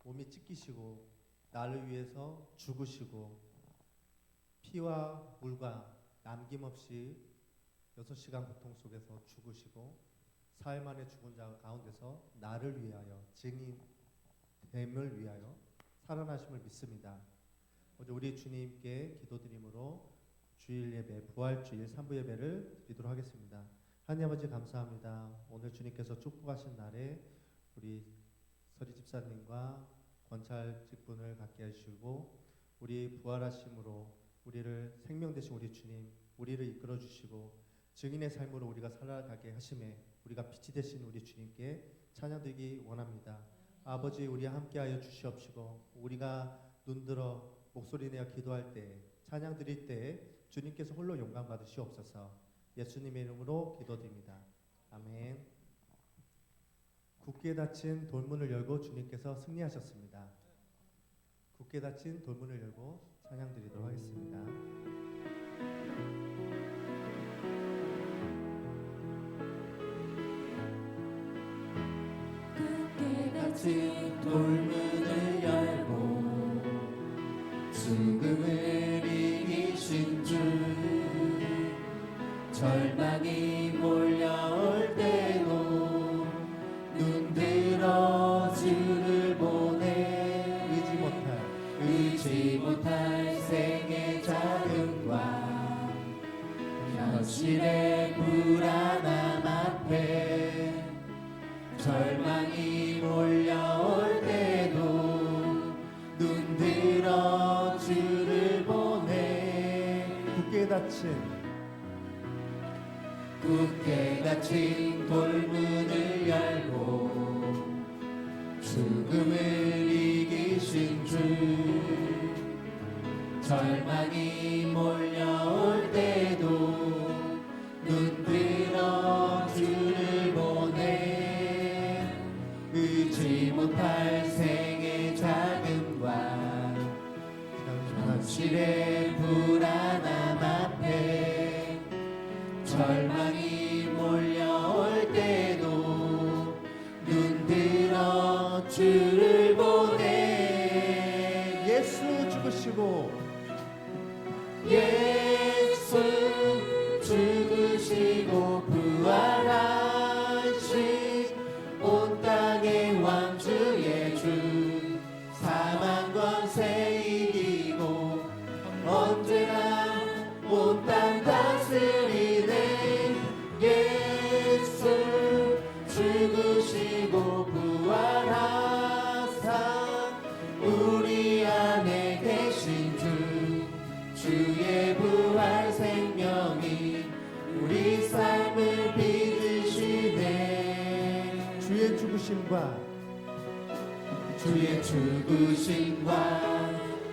몸이 찢기시고 나를 위해서 죽으시고 피와 물과 남김없이 6시간 고통 속에서 죽으시고 사흘 만에 죽은 자 가운데서 나를 위하여 증인됨을 위하여 살아나심을 믿습니다. 먼저 우리 주님께 기도드림으로 주일 예배, 부활주일 3부 예배를 드리도록 하겠습니다. 하나님 아버지 감사합니다. 오늘 주님께서 축복하신 날에 우리 서리 집사님과 권찰 직분을 갖게 하시고 우리 부활하심으로 우리를 생명 되신 우리 주님, 우리를 이끌어 주시고 증인의 삶으로 우리가 살아가게 하심에 우리가 빛이 되신 우리 주님께 찬양드리기 원합니다. 아버지, 우리와 함께하여 주시옵시고 우리가 눈들어 목소리 내어 기도할 때, 찬양 드릴 때 주님께서 홀로 영광 받으시옵소서. 예수님의 이름으로 기도드립니다. 아멘. 굳게 닫힌 돌문을 열고 주님께서 승리하셨습니다. 굳게 닫힌 돌문을 열고 찬양 드리도록 하겠습니다. 굳게 닫힌 돌문을 열고 죽음을 이기신 주, 절망이 몰려올 때도 눈들어 주를 보내 의지 못할 생의 자금과 현실의 불안함 앞에 절망이 몰려올 때도 눈들어 주를 보내 굳게 닫힌 돌문을 열고 죽음을 이기신 주, 절망이 몰려올 때도 눈들어 주를 보내 의지 못할 생의 자금과 현실의 불안함 앞에 절망이 몰려올 때도 눈들어 주를 보내 예수 죽으시고 부활하신 온 땅의 왕주의 주, 사망 권세 이기고 언제나 온 땅 다스리네. 예수 죽으시고 부활하사 우리 안에 계신 주, 주의 부활 생명이 우리 삶을 빛으시네. 주의 죽으심과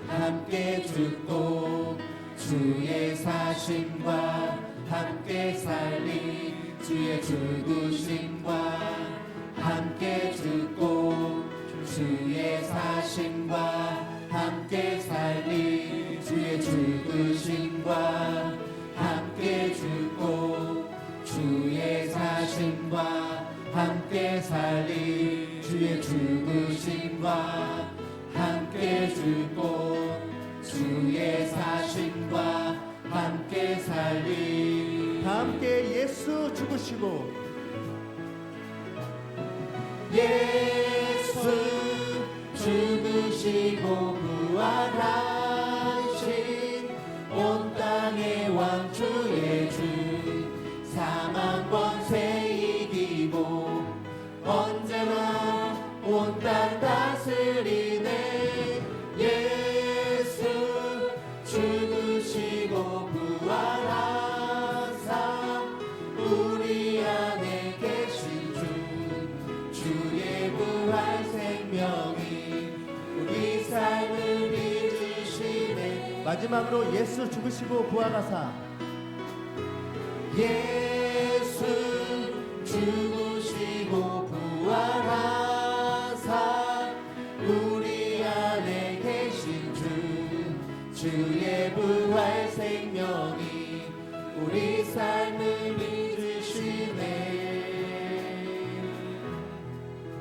함께 죽고 주의 사심과 함께 살리, 주의 죽으심과 함께 죽고 주의 사심과 함께 살리, 주의 죽으심과 함께 죽고 주의 사심과 함께 살리, 주의 죽으심과 함께 죽고 주의 사심과 함께 살리. 다 함께 예수 죽으시고 부활하신 온 땅의 왕주의 주, 사망 권세 이기고 언제나 온 땅 다스리네. 예수 죽으시고 부활하사 우리 안에 계신 주, 주의 부활 생명이 우리 삶을 빛으시네. 마지막으로 예수 죽으시고 부활하사 예수 죽으시고 부활하사 우리 안에 계신 주, 주의 부활 생명이 우리 삶을 믿으시네.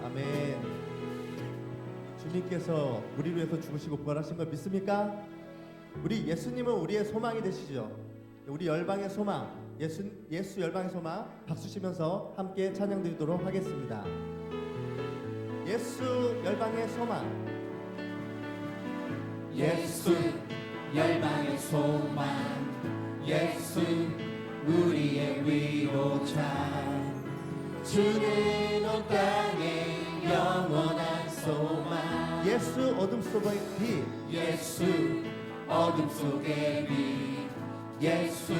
아멘. 주님께서 우리를 위해서 죽으시고 부활하신 걸 믿습니까? 우리 예수님은 우리의 소망이 되시죠. 우리 열방의 소망, 예수 열방의 소망 박수 치면서 함께 찬양 드리도록 하겠습니다. 예수 열방의 소망. 예수 열방의 소망, 예수 우리의 위로자, 주는 온 땅의 영원한 소망. 예수 어둠 속의 빛. 예수 어둠 속의 빛, 예수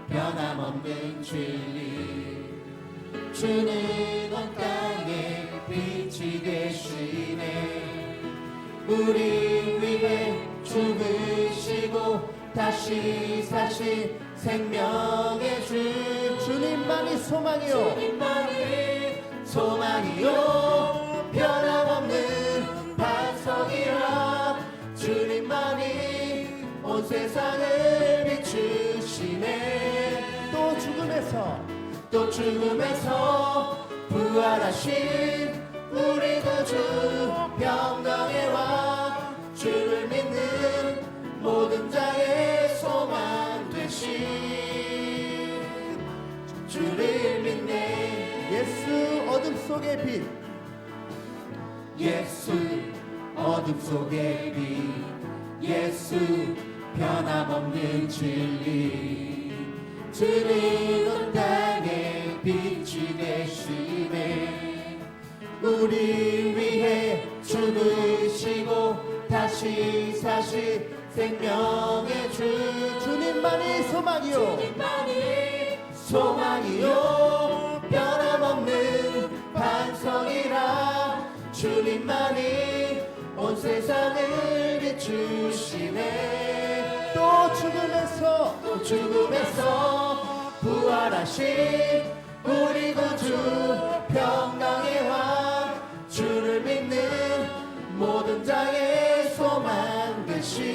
변함없는 진리, 주는 온 땅의 빛이 되시네. 우리 위해 죽으시고 다시 사신 생명의 주, 주님만이 소망이요. 주님만이 소망이요, 변함없는 반석이라. 주님만이 온 세상을 비추시네. 또 죽음에서 부활하신 우리 구주, 평강의 왕, 주를 믿는 모든 자의 소망 되신 주를 믿네. 예수 어둠 속의 빛. 예수 어둠 속의 빛, 예수 변함없는 진리, 주는 온 땅의 빛이 되시네. 우리 위해 죽으시고 다시 사신 생명의 주, 주님만이 소망이요. 주님만이 소망이요, 변함없는 반석이라. 주님만이 온 세상을 비추시네. 또 죽음에서 부활하신 우리 구주, 평강의 왕, 주를 믿는 모든 자의 소망 되신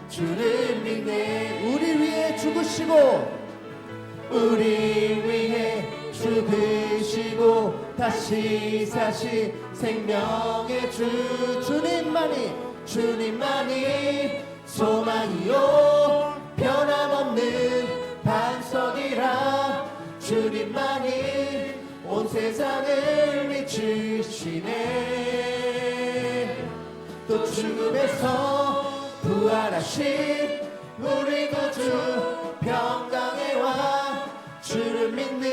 주를 믿네. 우리 위해 죽으시고 우리 위해 죽으시고 다시 사신 생명의 주, 주님만이 소망이요, 변함없는 반석이라. 주님만이 온 세상을 비추시네. 또 죽음에서 부활하신 우리 구주, 평강의 왕, 주를 믿는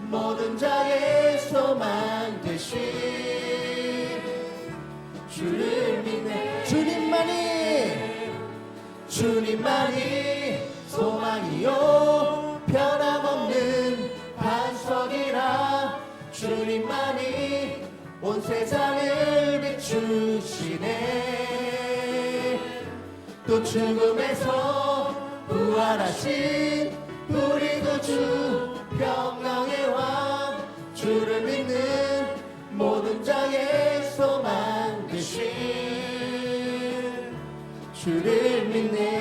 모든 자의 소망 되신 주를 믿네. 주님만이 소망이요, 변함없는 반석이라. 주님만이 온 세상을 비추시네. 또 죽음에서 부활하신 우리 구주, 평강의 왕, 주를 믿는 모든 자의 소망 되신 주를 믿네.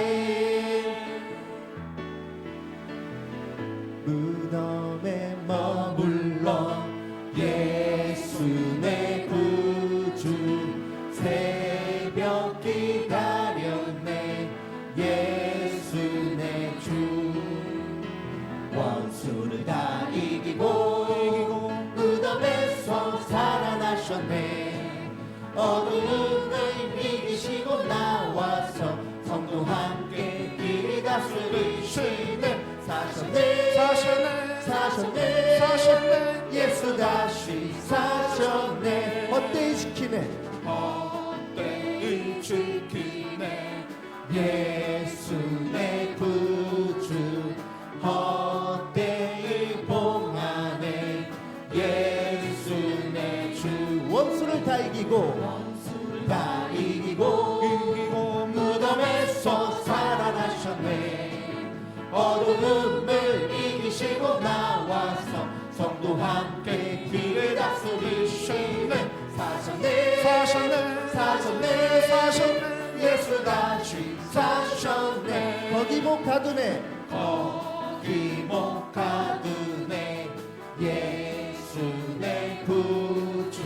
무덤에 머물러 예수 내 구주, 새벽 기다렸네. 예수 내 주, 원수를 다 이기고 무덤에서 살아나셨네. 어둠을 이기시고 나와서 성도 함께 이 다스리시네. 사셨네. 예수 다시 사셨네. 헛되이 지키네. 헛되이 지키네. 예수 내 구주, 헛되이 봉하네. 예수 내 주, 원수를 다 이기고 무덤에서 살아나셨네. 어둠을 이기시고 나와서 성도 함께 길을 다스리시네. 사셨네. 예수 다시 사셨네. 거기 목 가두네. 예수 내 구주,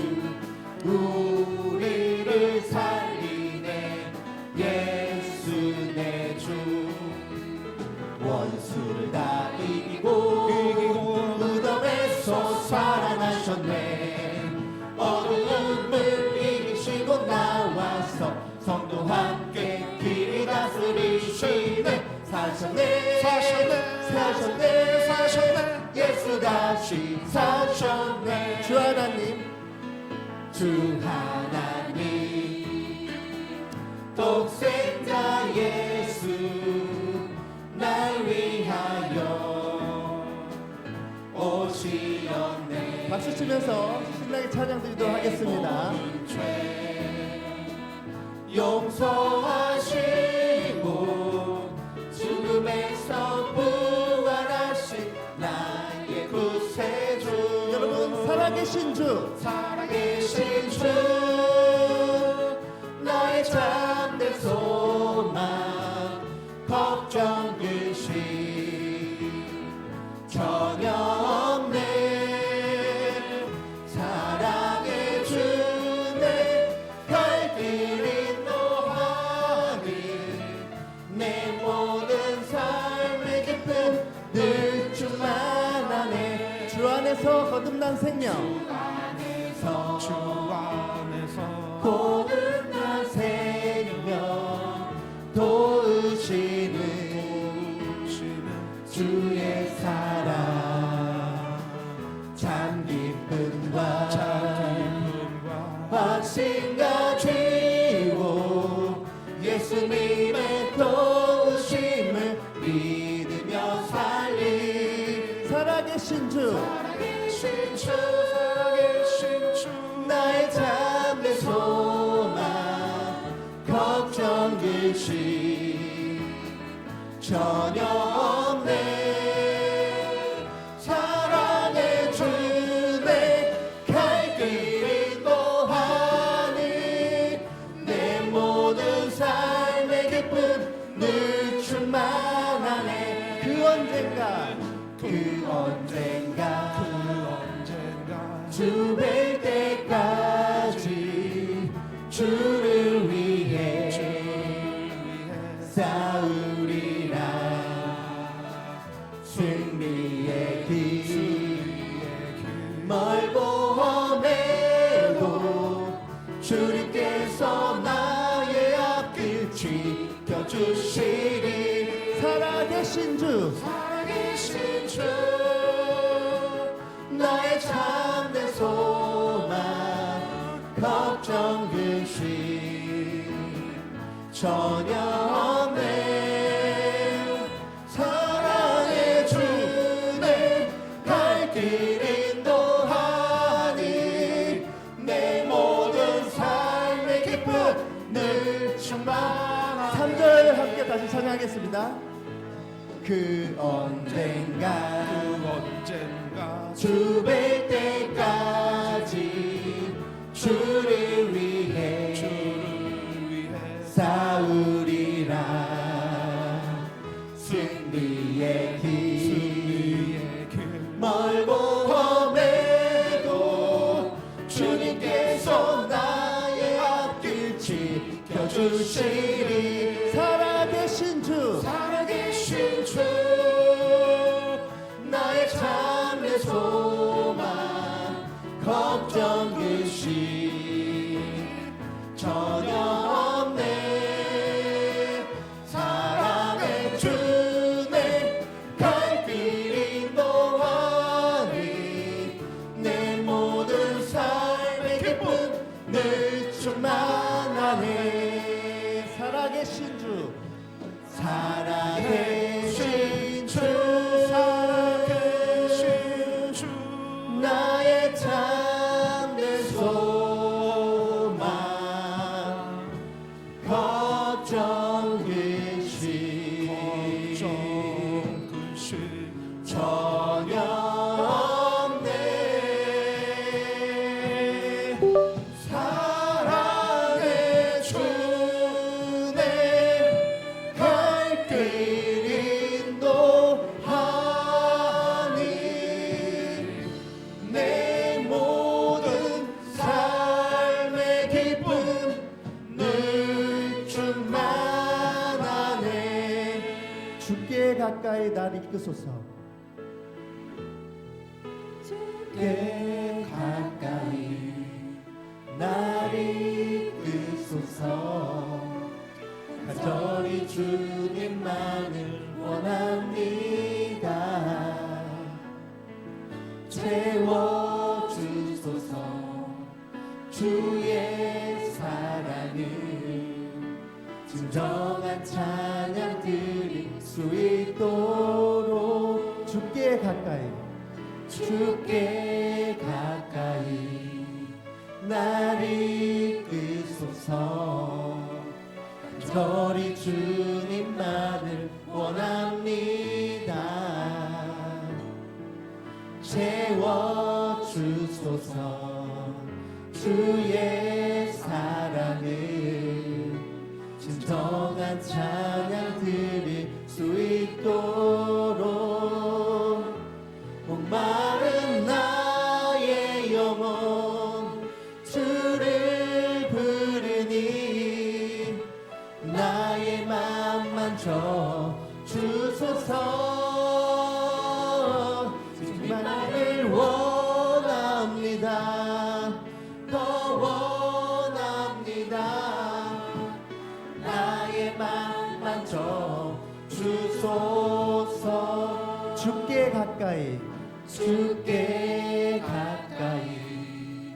우리를 살리네 예수 내 주 원수를 다 이기고 무덤에서 살아나셨네 어두움을 이기시고 나와서 성도 함께 길이 다스리시네 사셨네 사셨네 사셨네 예수 다시 사셨네 주 하나님 주 하나님 독생자 예수 날 위하여 오시었네 박수 치면서 신나게 찬양 드리도록 하겠습니다. 모든 죄 용서하시고 죽음에서 부활하신 나의 구세주 여러분 살아계신 주 살아계신 주 나의 잠든 소망 걱정 근심 전혀 없네 사랑해 주네 갈 길이 노하니 내 모든 삶의 기쁨 늘 주만 안에 주 안에서 거듭난 생명 주 안에서 거듭난 생명 도우시는 주의 사랑 참 기쁨과 확신 가지고 예수님의 도우심을 믿으며 살리 살아계신 주 살아계신 주 나의 잠든 소망 걱정 근심 전혀 없네 사랑해 주네 갈 길이 또하니 내 모든 삶의 기쁨 늘 충만하네 그 언젠가 주 뵐 때까지 주를 위해 싸우리라 승리의 길 멀고 험해도 주님께서 나의 앞길 지켜주시리 살아계신 주 살아계신 주 나의 참된 소망 걱정 근심 전혀 없네 사랑해 주네 갈 길 인도하니 내 모든 삶의 기쁨 늘 충만하네 3절 함께 다시 찬양하겠습니다. 그 언젠가 주 뵐 때까지 주를 위해 싸우리라 승리의 길 멀고 험해도 주님께서 나의 앞길 지켜주시리 살아계신 주 살아계신 주 나의 참된 소망 걱정 근심 전혀 없네 사랑해 주네 갈 길 인도하니 내 모든 삶의 기쁨 늘 충만하네 살아계신 주 살아계신 주 살아계신 주 나의 참된 소망 걱정 근심 전혀 없네 사랑해 주네 갈 길이 가까이 날 이끄소서. 주께 가까이 날 이끄소서. 간절히 주님만을 원합니다. 채워주소서. 주의 사랑을 진정한 찬양 드릴 수 있도록 주께 가까이 주께 가까이 날 이끄소서. 간절히 주님만을 원합니다. 채워주소서. 주의 사랑을 진정한 찬양 드릴 수 있도록 목마른 나의 영혼 주를 부르니 나의 맘 만져 주소서. 주님만을 원합니다. 더 원합니다. 나의 맘 만져 주소서. 주께 가까이 주께 가까이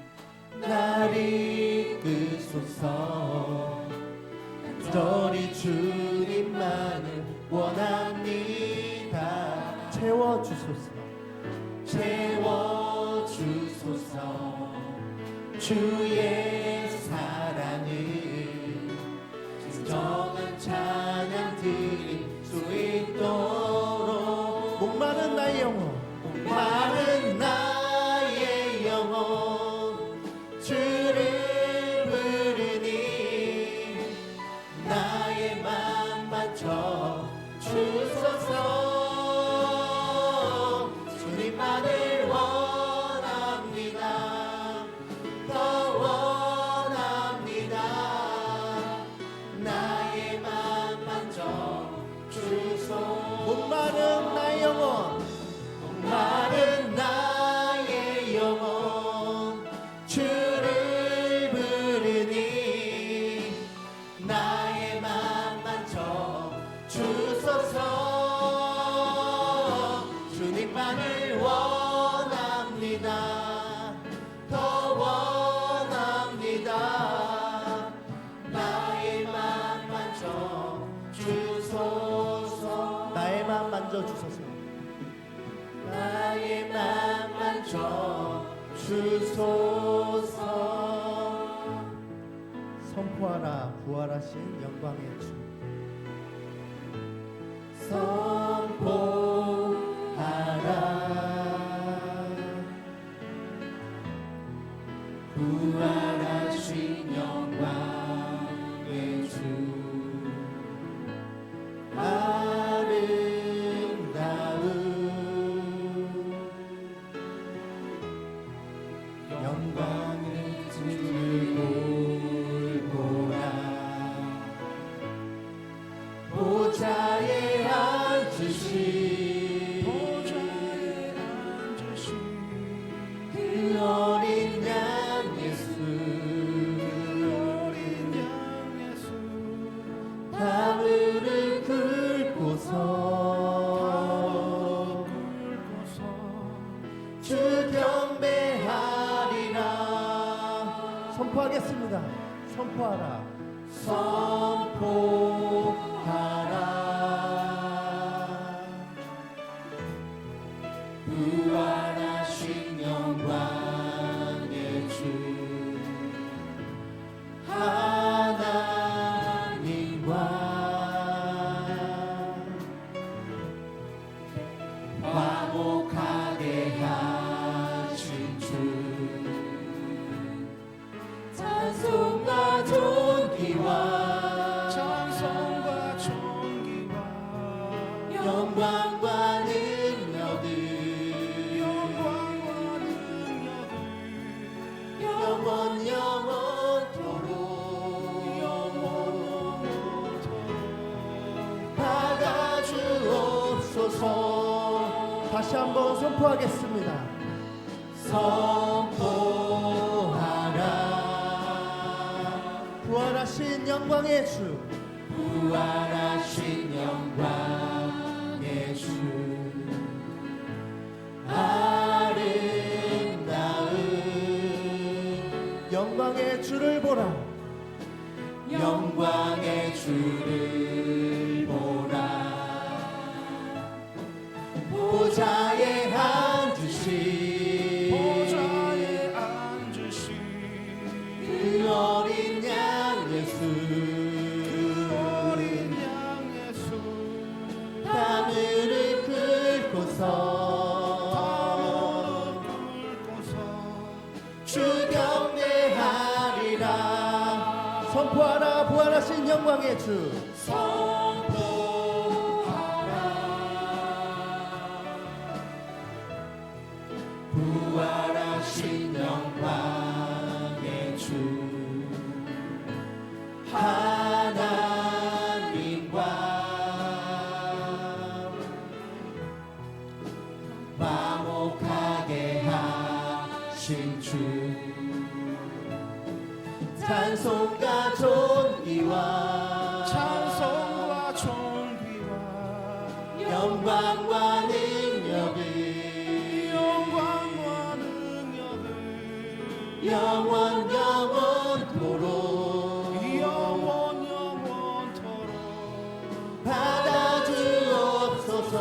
날 이끄소서. 간절히 주님만을 원합니다. 채워주소서. 채워주소서. 주의 사랑을 진정한 찬양 드릴 수 있도록 목마른 나의 영혼 목마른 나의 영혼 주를 부르니 나의 맘 맞춰 주소서. 주님만을 원합니다. 더 원합니다. 나의 맘 맞춰 주소서. 목마른 나의 영혼 목마른 나의 영혼 주를 부르니 나의 맘 만져 주소서. 주님만을 원합니다. 더 원합니다. 나의 맘 만져 주소서. 나의 맘 만져주소서. 나의 맘 만져 주소서. 선포하라 부활하신 영광의 주. 선포하라 부활하신 영광의 주. 아름다운 영광을 들고 보라. 보좌에 앉으신 그 어린 양 예수. 담을 긁고서 주 경배하리라. 선포하겠습니다. 선포하라. 선포하라. 부활하신 영광의 주. 하나님과 화목하게 하신 주. 찬송과 존귀와 다시 한번 선포하겠습니다. 선포하라. 부활하신 영광의 주, 부활하신 영광의 주, 아름다운 영광의 주를 보라. 영광의 주를 보라. 보좌에 앉으신 그 어린 양 예수, 담을 긁고서 주 경배하리라. 선포하라. 부활하신 영광의 주, 부활하신 영광의 주, 하나님과 화목하게 하신 주, 찬송과 존귀와 영광과 능력을 영원 영원토록 받아주옵소서.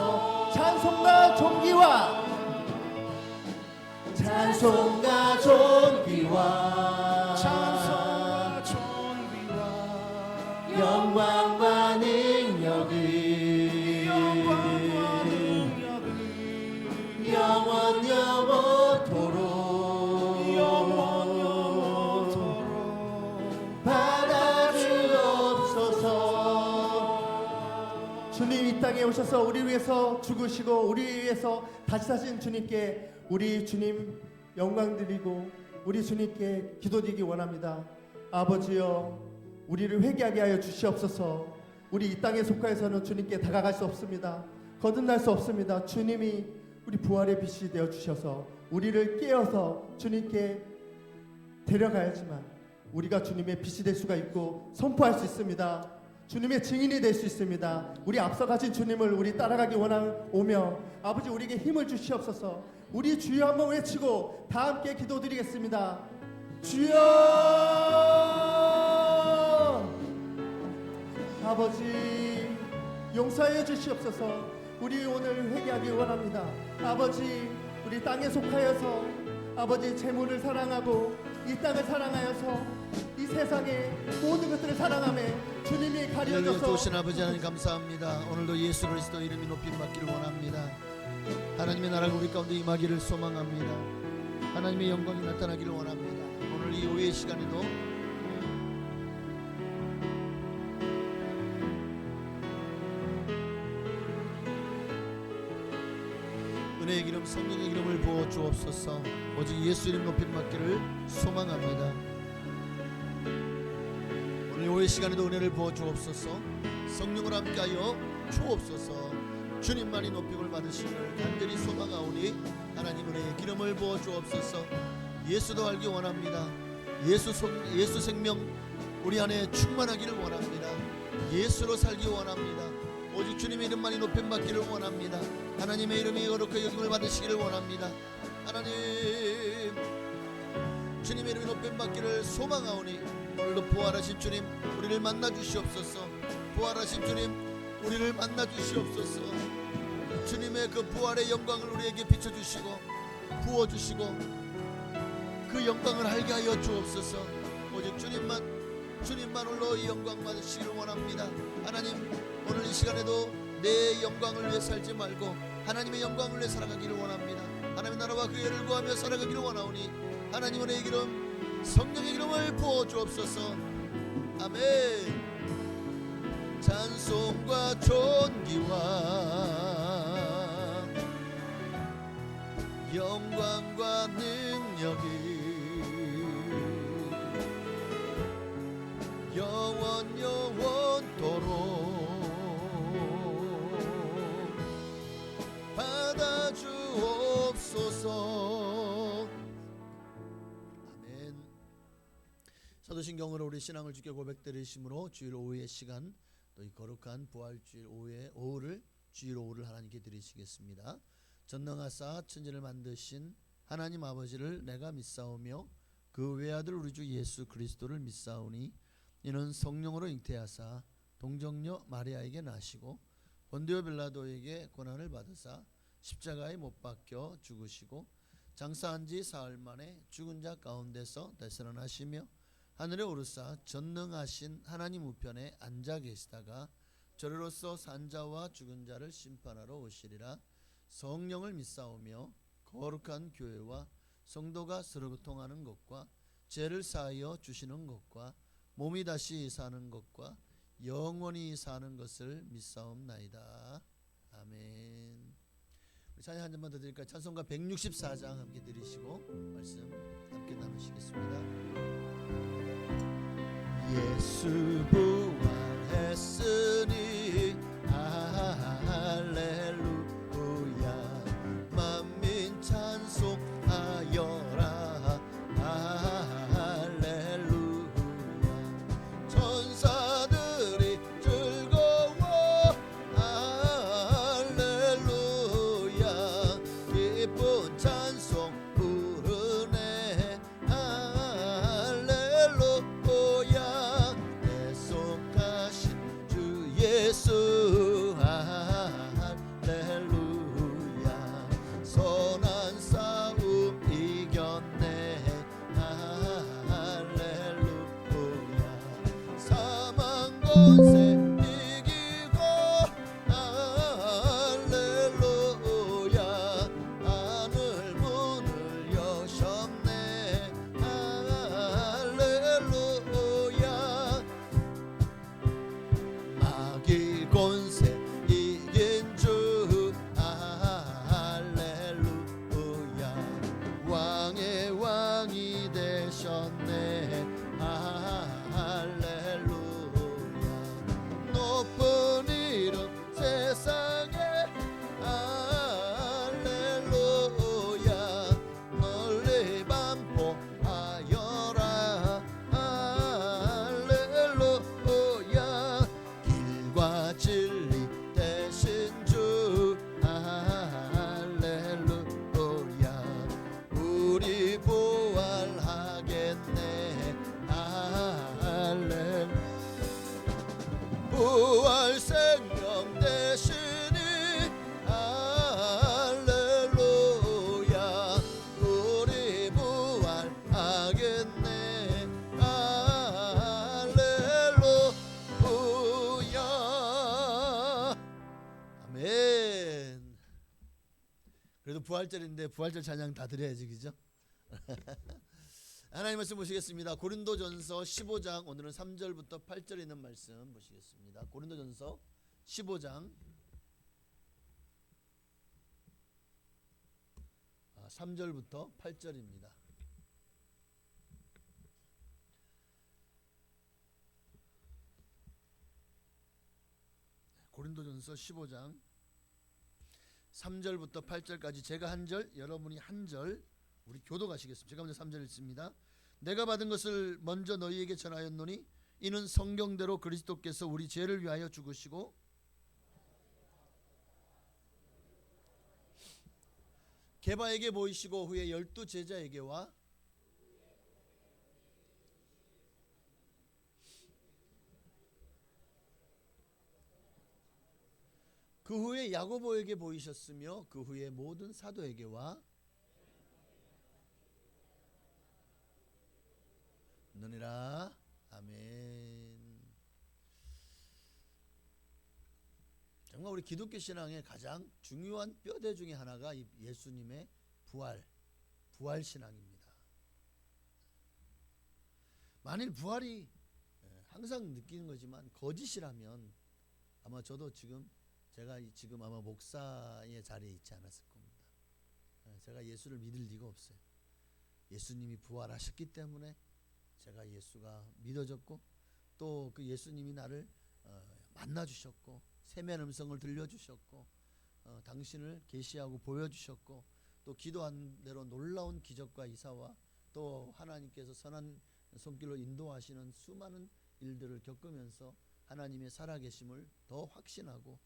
찬송과 존귀와 영광과 능력을 영원 영원토록 받아주옵소서. 주님 이 땅에 오셔서 우리 위해서 죽으시고 우리 위해서 다시 사신 주님께 우리 주님 영광 드리고 우리 주님께 기도드리기 원합니다. 아버지여, 우리를 회개하게 하여 주시옵소서. 우리 이 땅에 속하여서는 주님께 다가갈 수 없습니다. 거듭날 수 없습니다. 주님이 우리 부활의 빛이 되어 주셔서 우리를 깨어서 주님께 데려가야지만 우리가 주님의 빛이 될 수가 있고 선포할 수 있습니다. 주님의 증인이 될 수 있습니다. 우리 앞서 가신 주님을 우리 따라가기 원하오며 아버지 우리에게 힘을 주시옵소서. 우리 주여 한번 외치고 다 함께 기도드리겠습니다. 주여! 아버지 용서하여 주시옵소서. 우리 오늘 회개하기 원합니다. 아버지 우리 땅에 속하여서 아버지 재물을 사랑하고 이 땅을 사랑하여서 이 세상의 모든 것들을 사랑하며 주님이 우리를 가려져서 도우신 아버지 하나님 감사합니다. 오늘도 예수 그리스도 이름이 높임 받기를 원합니다. 하나님의 나라가 우리 가운데 임하기를 소망합니다. 하나님의 영광이 나타나기를 원합니다. 오늘 이 오후의 시간에도 은혜의 기름 성령의 기름을 부어 주옵소서. 오직 예수 이름 높임 받기를 소망합니다. 오늘 오후의 시간에도 은혜를 부어 주옵소서. 성령을 함께하여 주옵소서. 주님만이 높임을 받으시기를 간절히 소망하오니 하나님 은혜의 기름을 부어 주옵소서. 예수도 알기 원합니다. 예수 생명 우리 안에 충만하기를 원합니다. 예수로 살기 원합니다. 오직 주님의 이름만이 높임 받기를 원합니다. 하나님의 이름이 거룩하게 여김을 받으시기를 원합니다. 하나님 주님의 이름이 높임 받기를 소망하오니 오늘도 부활하신 주님 우리를 만나 주시옵소서. 부활하신 주님 우리를 만나 주시옵소서. 주님의 그 부활의 영광을 우리에게 비춰주시고 부어주시고 그 영광을 알게 하여 주옵소서. 오직 주님만 홀로 이 영광 받으시기를 원합니다. 하나님 오늘 이 시간에도 내 영광을 위해 살지 말고 하나님의 영광을 위해 살아가기를 원합니다. 하나님의 나라와 그 의를 구하며 살아가기를 원하오니 하나님 은혜의 기름 성령의 기름을 부어 주옵소서. 아멘. 찬송과 존귀와 영광과 능력이 영원 영원토록 받아주 사도신경으로 우리 신앙을 주께 고백드리심으로 주일 오후의 시간, 또 이 거룩한 부활주일 오후를 주일 오후를 하나님께 드리시겠습니다. 전능하사 천지를 만드신 하나님 아버지를 내가 믿사오며 그 외아들 우리 주 예수 그리스도를 믿사오니 이는 성령으로 잉태하사 동정녀 마리아에게 나시고 본디오 빌라도에게 고난을 받으사 십자가에 못 박혀 죽으시고 장사한 지 사흘 만에 죽은 자 가운데서 되살아나시며 하늘에 오르사 전능하신 하나님 우편에 앉아 계시다가 저리로서 산 자와 죽은 자를 심판하러 오시리라. 성령을 믿사오며 거룩한 교회와 성도가 서로 교통하는 것과 죄를 사하여 주시는 것과 몸이 다시 사는 것과 영원히 사는 것을 믿사옵나이다. 아멘. 우리 찬양 한 잔만 더 드릴까요? 찬송가 164장 함께 드리시고 말씀 함께 나누시겠습니다. 예수 부활했으니 할렐루야 만민 찬송하여라 할렐루야 천사들이 즐거워 할렐루야 기쁜 찬송 부르네 할렐루야 약속하신 주 예수 할렐루야 선한 싸움 이겼네 할렐루야 사망 권세 이기고 할렐루야 하늘 문을 여셨네 할렐루야 마귀 권세 이긴 주 할렐루야 왕의 왕이 되셨네 할렐루야 높은 이름 세상에 할렐루야 널리 반포하여라 할렐루야 길과 진리 되신 주 할렐루야 우리 부활하겠네 할렐루야 부활 생명 되시니 할렐루야 우리 부활하겠네 할렐루야 아멘. 그래도 부활절인데 부활절 찬양 다 드려야지 그죠? 하나님 말씀 보시겠습니다. 고린도전서 15장 오늘은 3절부터 8절에 있는 말씀 보시겠습니다. 고린도전서 15장 3절부터 8절입니다. 고린도전서 15장 3절부터 8절까지 제가 한 절, 여러분이 한 절 우리 교도가시겠습니다. 제가 먼저 3절 읽습니다. 내가 받은 것을 먼저 너희에게 전하였노니 이는 성경대로 그리스도께서 우리 죄를 위하여 죽으시고 게바에게 보이시고 후에 12 제자에게와 그 후에 야고보에게 보이셨으며 그 후에 모든 사도에게와 느니라. 아멘. 정말 우리 기독교 신앙의 가장 중요한 뼈대 중에 하나가 이 예수님의 부활 신앙입니다. 만일 부활이 항상 느끼는 거지만 거짓이라면 아마 저도 제가 지금 아마 목사의 자리에 있지 않았을 겁니다. 제가 예수를 믿을 리가 없어요. 예수님이 부활하셨기 때문에 제가 예수가 믿어졌고 또 그 예수님이 나를 만나 주셨고 세면 음성을 들려주셨고 당신을 계시하고 보여주셨고 또 기도한 대로 놀라운 기적과 이사와 또 하나님께서 선한 손길로 인도하시는 수많은 일들을 겪으면서 하나님의 살아계심을 더 확신하고,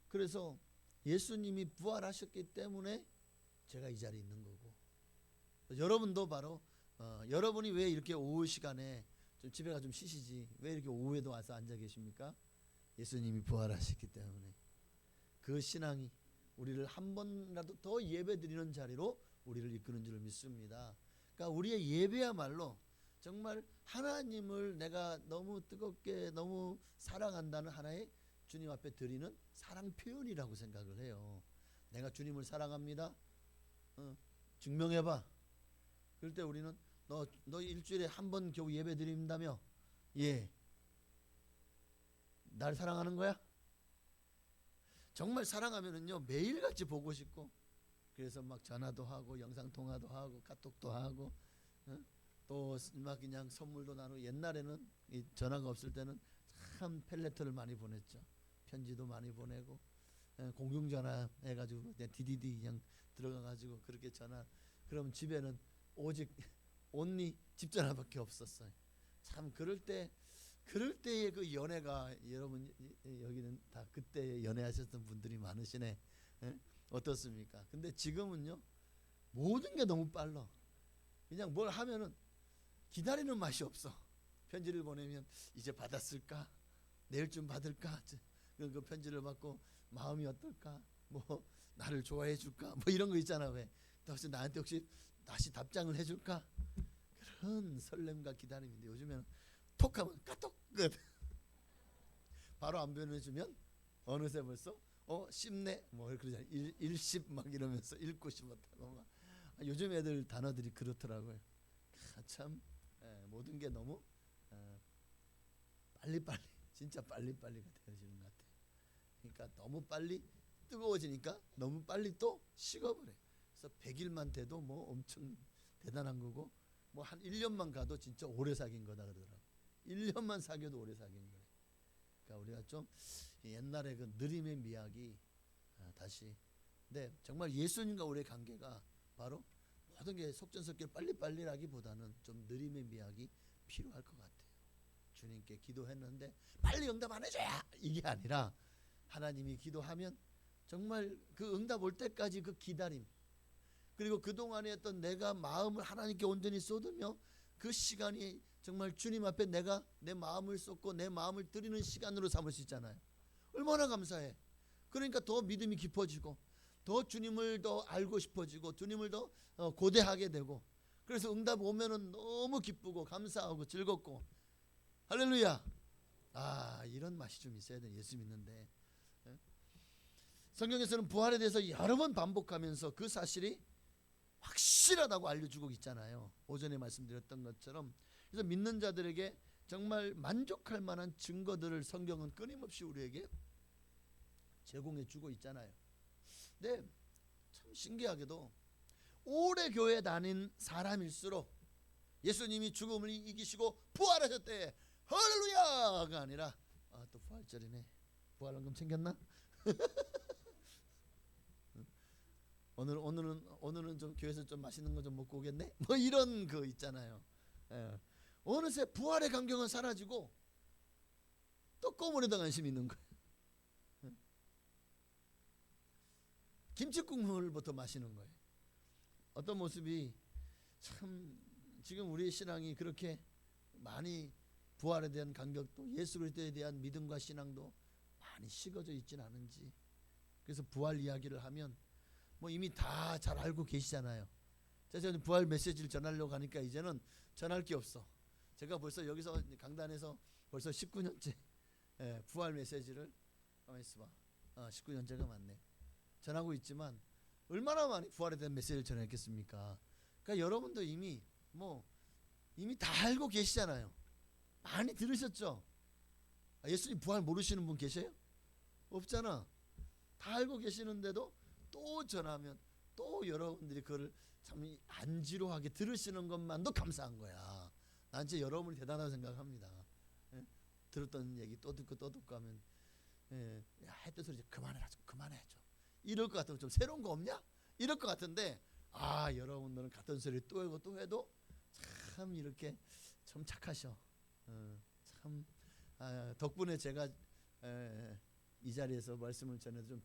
그래서 예수님이 부활하셨기 때문에 제가 이 자리에 있는 거고, 여러분도 바로 여러분이 왜 이렇게 오후 시간에 좀 집에 가 좀 쉬시지 왜 이렇게 오후에도 와서 앉아 계십니까? 예수님이 부활하셨기 때문에. 그 신앙이 우리를 한 번이라도 더 예배드리는 자리로 우리를 이끄는 줄 믿습니다. 그러니까 우리의 예배야말로 정말 하나님을 내가 너무 뜨겁게 너무 사랑한다는 하나의 주님 앞에 드리는 사랑 표현이라고 생각을 해요. 내가 주님을 사랑합니다. 증명해봐. 그럴 때 우리는 너 일주일에 한 번 겨우 예배 드린다며? 예. 날 사랑하는 거야? 정말 사랑하면은요 매일같이 보고 싶고, 그래서 막 전화도 하고 영상통화도 하고 카톡도 하고, 또 막 그냥 선물도 나누고. 옛날에는 이 전화가 없을 때는 참 펠레터를 많이 보냈죠. 편지도 많이 보내고, 공중전화 해가지고 그냥 디디디 그냥 들어가가지고 그렇게 전화. 그럼 집에는 오직 온리 집 전화밖에 없었어요. 참 그럴 때의 그 연애가, 여러분 여기는 다 그때 연애하셨던 분들이 많으시네. 어떻습니까? 근데 지금은요 모든 게 너무 빨라. 그냥 뭘 하면은 기다리는 맛이 없어. 편지를 보내면 이제 받았을까? 내일쯤 받을까? 그 편지를 받고 마음이 어떨까? 뭐 나를 좋아해 줄까? 뭐 이런 거 있잖아. 왜? 혹시 나한테 혹시 다시 답장을 해줄까? 그런 설렘과 기다림인데 요즘에는 톡하면 까톡 끝. 바로 안 보내주면 어느새 벌써 씹네 뭐 그러잖아. 일십 막 이러면서 읽고 싶었다고 막. 요즘 애들 단어들이 그렇더라고요. 참 모든 게 너무 빨리빨리, 진짜 빨리빨리가 되어지는 것 같아요. 그러니까 너무 빨리 뜨거워지니까 너무 빨리 또 식어버려. 그래서 100일만 돼도 뭐 엄청 대단한 거고, 뭐 한 1년만 가도 진짜 오래 사귄 거다 그러더라고. 1년만 사귀어도 오래 사귄 거래. 그러니까 우리가 좀 옛날에 그 느림의 미학이 다시. 근데 정말 예수님과 우리의 관계가 바로 모든 게 속전속결 빨리빨리라기보다는 좀 느림의 미학이 필요할 것 같아요. 주님께 기도했는데 빨리 응답 안 해줘야 이게 아니라, 하나님이 기도하면 정말 그 응답 올 때까지 그 기다림, 그리고 그동안에 했던 내가 마음을 하나님께 온전히 쏟으며 그 시간이 정말 주님 앞에 내가 내 마음을 쏟고 내 마음을 드리는 시간으로 삼을 수 있잖아요. 얼마나 감사해. 그러니까 더 믿음이 깊어지고 더 주님을 더 알고 싶어지고 주님을 더 고대하게 되고, 그래서 응답 오면은 너무 기쁘고 감사하고 즐겁고. 할렐루야. 이런 맛이 좀 있어야 돼, 예수 믿는데. 성경에서는 부활에 대해서 여러 번 반복하면서 그 사실이 확실하다고 알려주고 있잖아요. 오전에 말씀드렸던 것처럼. 그래서 믿는 자들에게 정말 만족할 만한 증거들을 성경은 끊임없이 우리에게 제공해 주고 있잖아요. 근데 참 신기하게도 오래 교회 다닌 사람일수록 예수님이 죽음을 이기시고 부활하셨대, 할렐루야가 아니라 또 부활절이네, 부활헌금 챙겼나? 오늘은 좀 교회에서 좀 맛있는 거 좀 먹고 오겠네? 뭐 이런 거 있잖아요. 어느새 부활의 감격은 사라지고 또 꼬물에다 관심이 있는 거예요. 김치국물부터 마시는 거예요. 어떤 모습이 참 지금 우리의 신앙이 그렇게 많이 부활에 대한 감격도 예수 그리스도에 대한 믿음과 신앙도 많이 식어져 있지는 않은지. 그래서 부활 이야기를 하면 뭐 이미 다 잘 알고 계시잖아요. 제가 부활 메시지를 전하려고 하니까 이제는 전할 게 없어. 제가 벌써 여기서 강단에서 벌써 19년째 부활 메시지를, 가만히 있어봐, 19년째가 맞네, 전하고 있지만 얼마나 많이 부활에 대한 메시지를 전했겠습니까? 그러니까 여러분도 이미 다 알고 계시잖아요. 많이 들으셨죠? 예수님 부활 모르시는 분 계세요? 없잖아. 다 알고 계시는데도 또 전하면 또 여러분들이 그걸 참 안지루하게 들으시는 것만도 감사한 거야. 난 진짜 여러분이 대단하다고 생각합니다. 들었던 얘기 또 듣고 하면 했던 소리 그만해라, 좀 그만해 좀. 이럴 것 같으면 좀 새로운 거 없냐? 이럴 것 같은데 여러분들은 같은 소리 또 하고 또 해도 참 이렇게 참 착하셔. 참 덕분에 제가 이 자리에서 말씀을 전해도 좀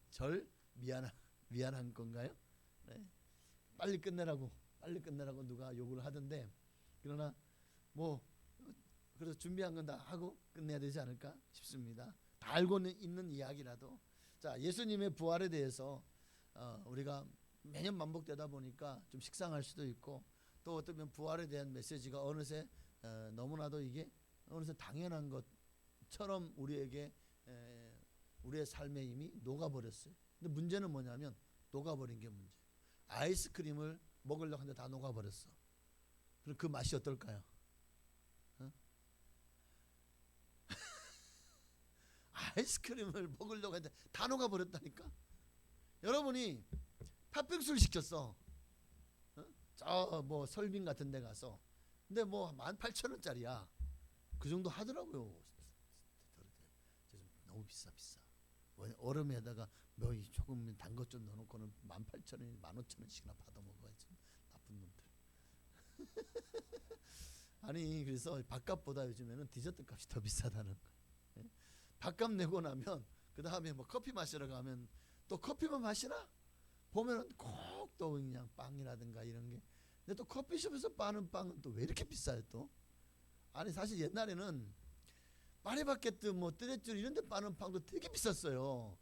덜 미안한 건가요? 네. 빨리 끝내라고 누가 요구를 하던데, 그러나 뭐 그래서 준비한 건 다 하고 끝내야 되지 않을까 싶습니다. 다 알고 있는 이야기라도. 자, 예수님의 부활에 대해서 우리가 매년 반복되다 보니까 좀 식상할 수도 있고, 또 어쩌면 부활에 대한 메시지가 어느새 너무나도 이게 어느새 당연한 것처럼 우리에게 우리의 삶에 이미 녹아버렸어요. 근데 문제는 뭐냐면 녹아버린 게 문제예요. 아이스크림을 먹으려고 하는데 다 녹아버렸어. 그럼 그 맛이 어떨까요? 아이스크림을 먹으려고 했는데 다 녹아버렸다니까. 여러분이 팥빙수를 시켰어. 저 뭐 설빙 같은 데 가서. 근데 뭐 18,000원짜리야. 그 정도 하더라고요. 너무 비싸. 얼음에다가 뭐 조금 단 것 좀 넣어놓고는 18,000원, 15,000원씩이나 받아 먹어야지. 나쁜 놈들. 아니 그래서 밥값보다 요즘에는 디저트 값이 더 비싸다는 거예요. 밥값 내고 나면 그 다음에 뭐 커피 마시러 가면 또 커피만 마시나? 보면은 꼭 또 그냥 빵이라든가 이런 게. 근데 또 커피숍에서 파는 빵은 또 왜 이렇게 비싸요 또? 아니 사실 옛날에는 파리바게뜨 뭐 뜨레쥬르 이런 데 파는 빵도 되게 비쌌어요.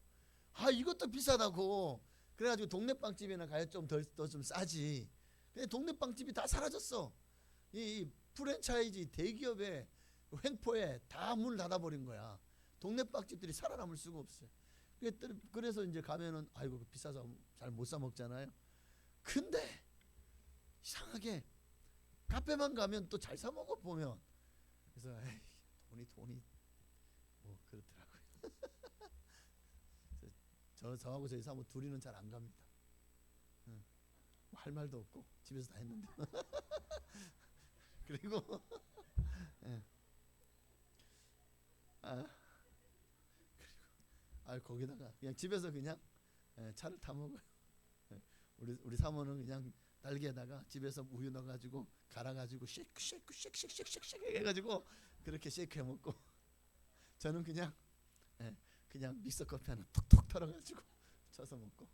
아 이것도 비싸다고. 그래가지고 동네 빵집이나 가야 좀 더 좀 싸지. 근데 동네 빵집이 다 사라졌어. 이 프랜차이즈 대기업의 횡포에 다 문을 닫아버린 거야. 동네 빵집들이 살아남을 수가 없어요. 그래서 이제 가면은 아이고 비싸서 잘 못 사 먹잖아요. 근데 이상하게 카페만 가면 또 잘 사 먹어 보면. 그래서 돈이 뭐 그렇더라고요. 저하고 저희 사모 둘이는 잘 안 갑니다. 뭐 할 말도 없고 집에서 다 했는데. 그리고 거기다가 그냥 집에서 그냥 차를 타 먹어요. 우리 사모는 그냥 딸기에다가 집에서 우유 넣어가지고 갈아가지고 쉐이크 해가지고 그렇게 쉐이크 해먹고, 저는 그냥 믹서 커피 하나 톡톡 털어가지고 쳐서 먹고.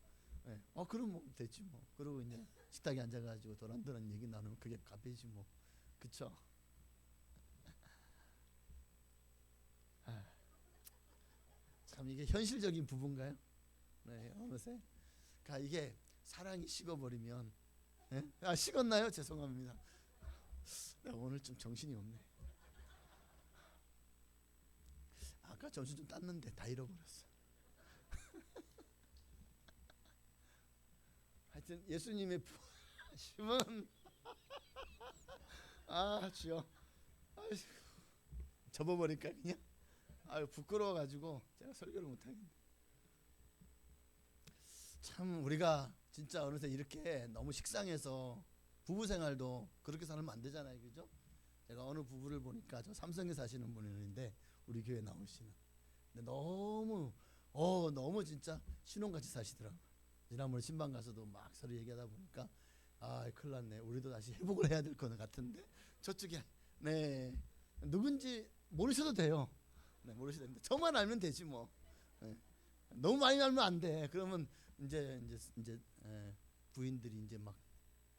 그럼 뭐 되지 뭐. 그리고 이제 식탁에 앉아가지고 도란도란 얘기 나누면 그게 카페지 뭐. 그쵸? 참 이게 현실적인 부분가요? 네, 어느새 이게 사랑이 식어버리면. 식었나요? 죄송합니다. 내가 오늘 좀 정신이 없네. 아까 점심 좀 땄는데 다 잃어버렸어. 하여튼 예수님의 부활하심은 주여, 접어버릴까 그냥. 부끄러워가지고 제가 설교를 못하겠네. 참 우리가 진짜 어느새 이렇게 너무 식상해서 부부 생활도 그렇게 살면 안 되잖아요, 그죠? 제가 어느 부부를 보니까 저 삼성에 사시는 분인데 우리 교회 나오시는. 근데 너무 진짜 신혼같이 사시더라고요. 지난번에 신방 가서도 막 서로 얘기하다 보니까 큰일 났네. 우리도 다시 회복을 해야 될 것 같은데 저쪽에 누군지 모르셔도 돼요. 모르셔도 되는데 저만 알면 되지 뭐. 너무 많이 알면 안 돼. 그러면 이제 부인들이 이제 막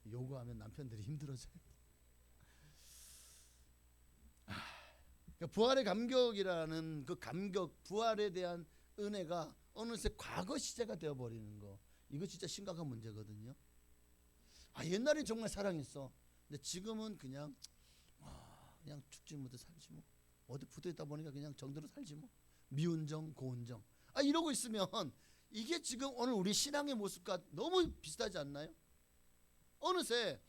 요구하면 남편들이 힘들어져요. 그러니까 부활의 감격이라는 그 감격, 부활에 대한 은혜가 어느새 과거 시제가 되어버리는 거, 이거 진짜 심각한 문제거든요. 옛날엔 정말 사랑했어. 근데 지금은 그냥 죽지 못해 살지 뭐. 어디 붙어있다 보니까 그냥 정대로 살지 뭐. 미운 정, 고운 정. 이러고 있으면 이게 지금 오늘 우리 신앙의 모습과 너무 비슷하지 않나요? 어느새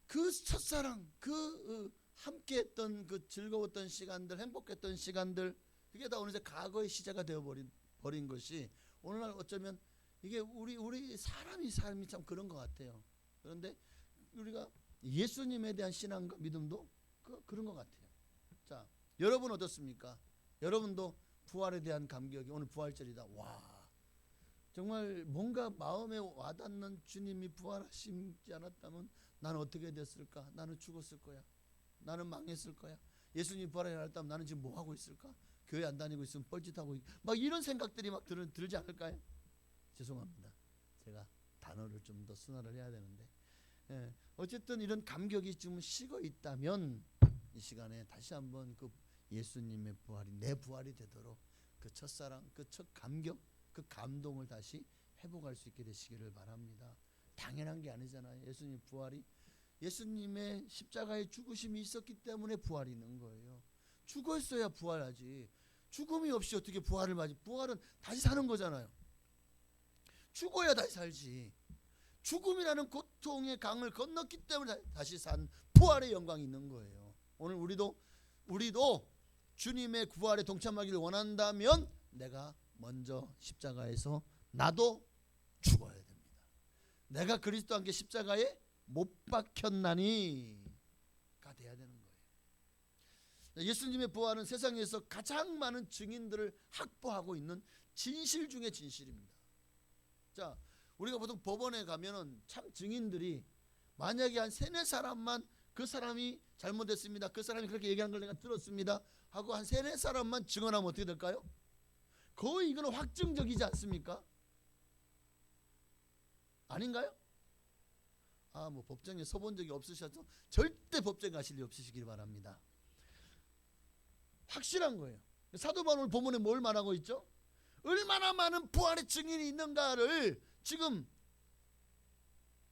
그 첫사랑, 함께했던 그 즐거웠던 시간들, 행복했던 시간들, 그게 다 어느새 과거의 시제가 되어버린 것이 오늘날 어쩌면 이게 우리 삶이 참 그런 것 같아요. 그런데 우리가 예수님에 대한 신앙과 믿음도 그런 것 같아요. 자, 여러분 어떻습니까? 여러분도 부활에 대한 감격이, 오늘 부활절이다. 와, 정말 뭔가 마음에 와닿는 주님이 부활하시지 않았다면 나는 어떻게 됐을까? 나는 죽었을 거야. 나는 망했을 거야. 예수님 부활에 일어났다면 나는 지금 뭐 하고 있을까? 교회 안 다니고 있으면 뻘짓하고 막 이런 생각들이 막 들지 않을까요? 죄송합니다. 제가 단어를 좀 더 순화를 해야 되는데, 어쨌든 이런 감격이 좀 식어 있다면 이 시간에 다시 한번 그 예수님의 부활이 내 부활이 되도록 그 첫사랑, 그 첫 감격, 그 감동을 다시 회복할 수 있게 되시기를 바랍니다. 당연한 게 아니잖아요. 예수님 부활이, 예수님의 십자가의 죽으심이 있었기 때문에 부활이 있는 거예요. 죽었어야 부활하지. 죽음이 없이 어떻게 부활을 맞이? 부활은 다시 사는 거잖아요. 죽어야 다시 살지. 죽음이라는 고통의 강을 건넜기 때문에 다시 산 부활의 영광이 있는 거예요. 오늘 우리도 주님의 부활에 동참하기를 원한다면 내가 먼저 십자가에서 나도 죽어야 됩니다. 내가 그리스도와 함께 십자가에 못 박혔나니가 돼야 되는 거예요. 예수님의 부활은 세상에서 가장 많은 증인들을 확보하고 있는 진실 중의 진실입니다. 자, 우리가 보통 법원에 가면은 참 증인들이 만약에 한 3-4사람만 그 사람이 잘못했습니다, 그 사람이 그렇게 얘기하는 걸 내가 들었습니다 하고 한 3-4사람만 증언하면 어떻게 될까요? 거의 이거는 확증적이지 않습니까? 아닌가요? 뭐 법정에 서본 적이 없으셔서 절대 법정에 가실 일 없으시길 바랍니다. 확실한 거예요. 사도 바울 본문에 뭘 말하고 있죠? 얼마나 많은 부활의 증인이 있는가를, 지금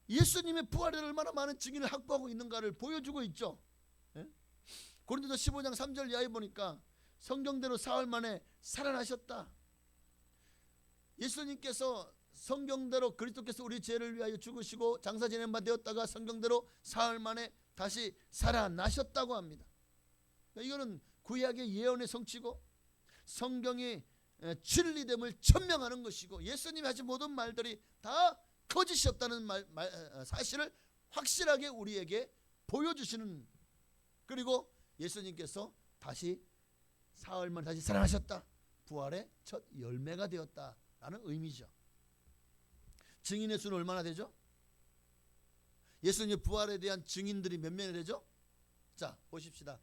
예수님의 부활에 얼마나 많은 증인을 확보하고 있는가를 보여주고 있죠. 고린도서 15장 3절 이하에 보니까 성경대로 사흘 만에 살아나셨다. 예수님께서 성경대로 그리스도께서 우리 죄를 위하여 죽으시고 장사 지낸 바 되었다가 성경대로 사흘 만에 다시 살아나셨다고 합니다. 이거는 구약의 예언의 성취고 성경의 진리됨을 천명하는 것이고 예수님이 하신 모든 말들이 다 거짓이 없다는 사실을 확실하게 우리에게 보여주시는, 그리고 예수님께서 다시 사흘 만에 다시 살아나셨다. 부활의 첫 열매가 되었다라는 의미죠. 증인의 수는 얼마나 되죠? 예수님의 부활에 대한 증인들이 몇 명이 되죠? 자, 보십시다.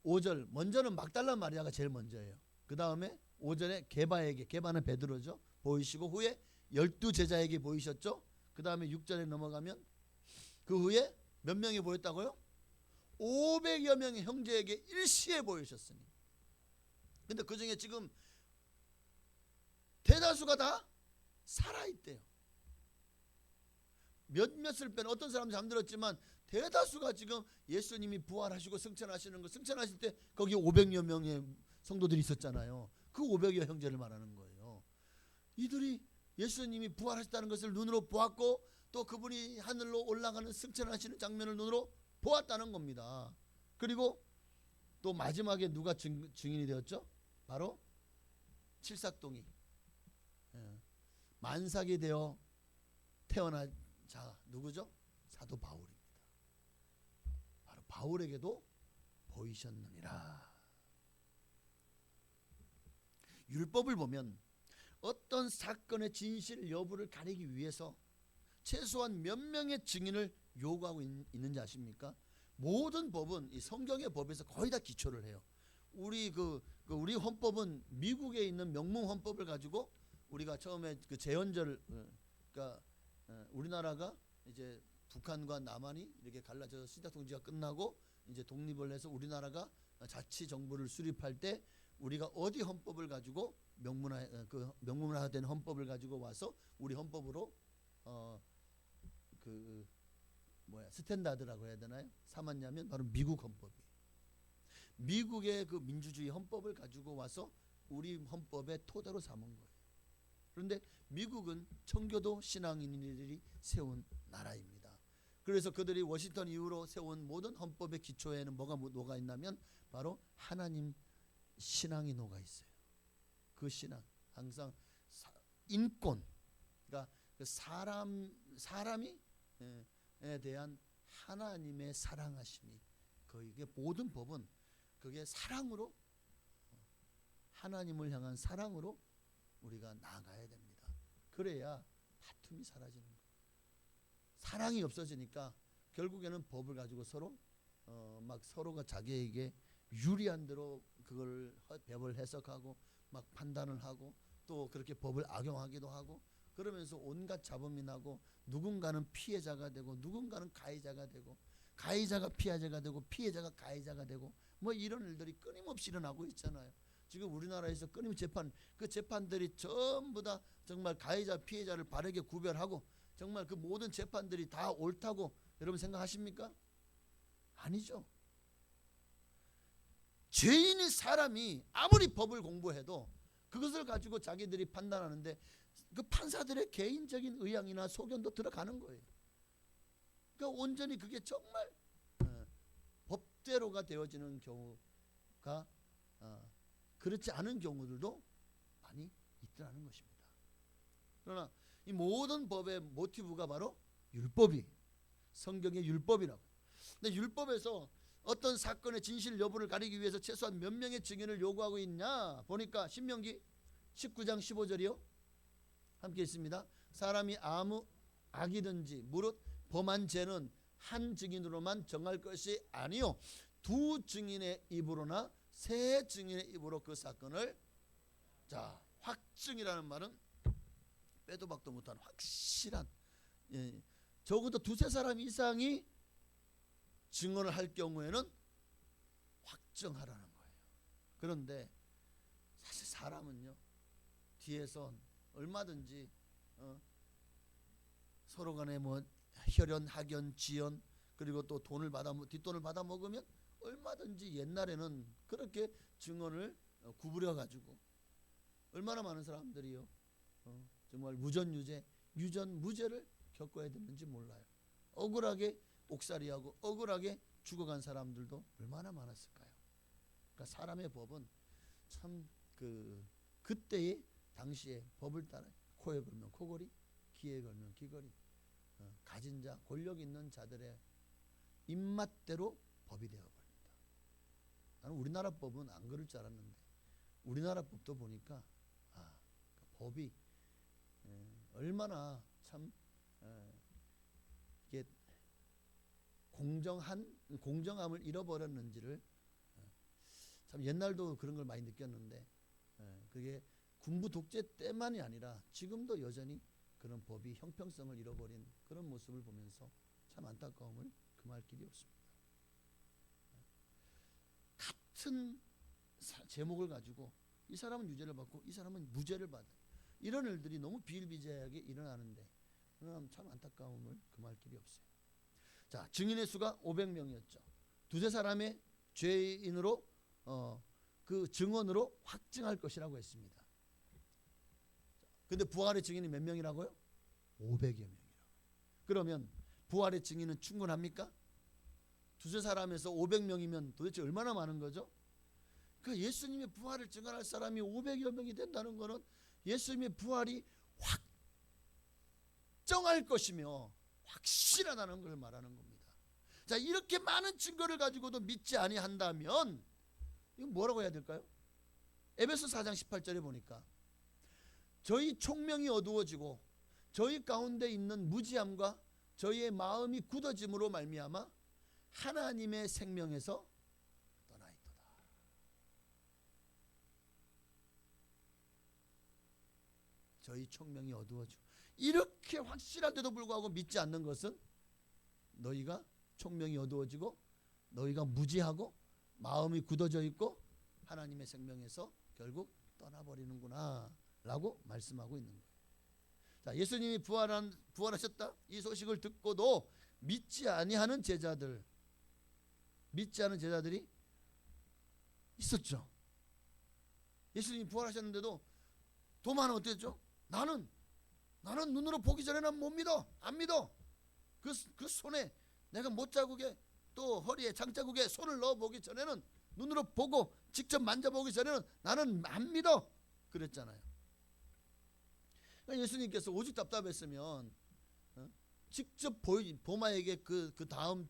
5절 먼저는 막달라 마리아가 제일 먼저예요. 그 다음에 5절에 게바에게, 게바는 베드로죠, 보이시고 후에 12제자에게 보이셨죠. 그 다음에 6절에 넘어가면 그 후에 몇 명이 보였다고요? 500여 명의 형제에게 일시에 보이셨으니. 근데 그 중에 지금 대다수가 다 살아있대요. 몇몇을 빼는 어떤 사람은 잠들었지만 대다수가 지금 예수님이 부활하시고 승천하시는 거, 승천하실 때 거기 500여 명의 성도들이 있었잖아요. 그 500여 형제를 말하는 거예요. 이들이 예수님이 부활하셨다는 것을 눈으로 보았고 또 그분이 하늘로 올라가는 승천하시는 장면을 눈으로 보았다는 겁니다. 그리고 또 마지막에 누가 증인이 되었죠? 바로 칠삭동이 만삭이 되어 태어난 자 누구죠? 사도 바울입니다. 바로 바울에게도 보이셨느니라. 율법을 보면 어떤 사건의 진실 여부를 가리기 위해서 최소한 몇 명의 증인을 요구하고 있는지 아십니까? 모든 법은 이 성경의 법에서 거의 다 기초를 해요. 우리 우리 헌법은 미국에 있는 명문 헌법을 가지고 우리가 처음에 그 제헌절, 그러니까 우리나라가 이제 북한과 남한이 이렇게 갈라져서 시다통지가 끝나고 이제 독립을 해서 우리나라가 자치 정부를 수립할 때 우리가 어디 헌법을 가지고 명문화된 헌법을 가지고 와서 우리 헌법으로 스탠다드라고 해야 되나요? 삼았냐면 바로 미국 헌법이에요. 미국의 그 민주주의 헌법을 가지고 와서 우리 헌법의 토대로 삼은 거예요. 그런데 미국은 청교도 신앙인들이 세운 나라입니다. 그래서 그들이 워싱턴 이후로 세운 모든 헌법의 기초에는 뭐가 녹아 있냐면 바로 하나님 신앙이 녹아 있어요. 그 신앙 항상 인권, 그러니까 그 사람이 에 대한 하나님의 사랑하심이 이게 모든 법은 그게 사랑으로, 하나님을 향한 사랑으로 우리가 나아가야 됩니다. 그래야 다툼이 사라지는 거예요. 사랑이 없어지니까 결국에는 법을 가지고 서로 막 서로가 자기에게 유리한 대로 그걸 법을 해석하고 막 판단을 하고 또 그렇게 법을 악용하기도 하고 그러면서 온갖 잡음이 나고 누군가는 피해자가 되고 누군가는 가해자가 되고 가해자가 피해자가 되고 피해자가 가해자가 되고 뭐 이런 일들이 끊임없이 일어나고 있잖아요. 지금 우리나라에서 끊임없이 그 재판들이 전부 다 정말 가해자 피해자를 바르게 구별하고 정말 그 모든 재판들이 다 옳다고 여러분 생각하십니까? 아니죠. 죄인의 사람이 아무리 법을 공부해도 그것을 가지고 자기들이 판단하는데 그 판사들의 개인적인 의향이나 소견도 들어가는 거예요. 그러니까 온전히 그게 정말 법대로가 되어지는 경우가 그렇지 않은 경우들도 많이 있더라는 것입니다. 그러나 이 모든 법의 모티브가 바로 율법이 성경의 율법이라고. 근데 율법에서 어떤 사건의 진실 여부를 가리기 위해서 최소한 몇 명의 증인을 요구하고 있냐 보니까 신명기 19장 15절이요. 함께 있습니다. 사람이 아무 악이든지 무릇 범한 죄는 한 증인으로만 정할 것이 아니요 두 증인의 입으로나 세 증인의 입으로 그 사건을 자 확증이라는 말은 빼도 박도 못한 확실한 적어도 두세 사람 이상이 증언을 할 경우에는 확정하라는 거예요. 그런데 사실 사람은요 뒤에서 얼마든지 서로 간에 뭐 혈연, 학연, 지연 그리고 또 뒷돈을 받아 먹으면 얼마든지 옛날에는 그렇게 증언을 구부려 가지고 얼마나 많은 사람들이요 정말 무전유죄, 유전무죄를 겪어야 됐는지 몰라요. 억울하게 옥살이하고 억울하게 죽어간 사람들도 얼마나 많았을까요? 그러니까 사람의 법은 참 그때의 당시에 법을 따라 코에 걸면 코걸이, 귀에 걸면 귀걸이, 가진 자, 권력 있는 자들의 입맛대로 법이 되어버립니다. 나는 우리나라 법은 안 그럴 줄 알았는데 우리나라 법도 보니까 법이 얼마나 참 이게 공정함을 잃어버렸는지를 참 옛날도 그런 걸 많이 느꼈는데 그게 군부 독재 때만이 아니라 지금도 여전히 그런 법이 형평성을 잃어버린 그런 모습을 보면서 참 안타까움을 금할 길이 없습니다. 같은 제목을 가지고 이 사람은 유죄를 받고 이 사람은 무죄를 받아요. 이런 일들이 너무 비일비재하게 일어나는데 참 안타까움을 금할 길이 없어요. 자, 증인의 수가 500명이었죠. 두세 사람의 죄인으로 그 증언으로 확증할 것이라고 했습니다. 근데 부활의 증인이 몇 명이라고요? 500여 명이라고. 그러면 부활의 증인은 충분합니까? 두세 사람에서 500명이면 도대체 얼마나 많은 거죠? 그러니까 예수님의 부활을 증언할 사람이 500여 명이 된다는 것은 예수님의 부활이 확정할 것이며 확실하다는 걸 말하는 겁니다. 자, 이렇게 많은 증거를 가지고도 믿지 아니한다면 이건 뭐라고 해야 될까요? 에베소 4장 18절에 보니까 저희 총명이 어두워지고 저희 가운데 있는 무지함과 저희의 마음이 굳어짐으로 말미암아 하나님의 생명에서 떠나있도다. 저희 총명이 어두워지고 이렇게 확실한데도 불구하고 믿지 않는 것은 너희가 총명이 어두워지고 너희가 무지하고 마음이 굳어져 있고 하나님의 생명에서 결국 떠나버리는구나 라고 말씀하고 있는 거예요. 자, 예수님이 부활하셨다 이 소식을 듣고도 믿지 않는 제자들이 있었죠. 예수님이 부활하셨는데도 도마는 어땠죠? 나는 눈으로 보기 전에는 못 믿어. 안 믿어. 그 손에 내가 못자국에 또 허리에 장자국에 손을 넣어보기 전에는 눈으로 보고 직접 만져보기 전에는 나는 안 믿어. 그랬잖아요. 그러니까 예수님께서 오직 답답했으면 직접 도마에게 그 다음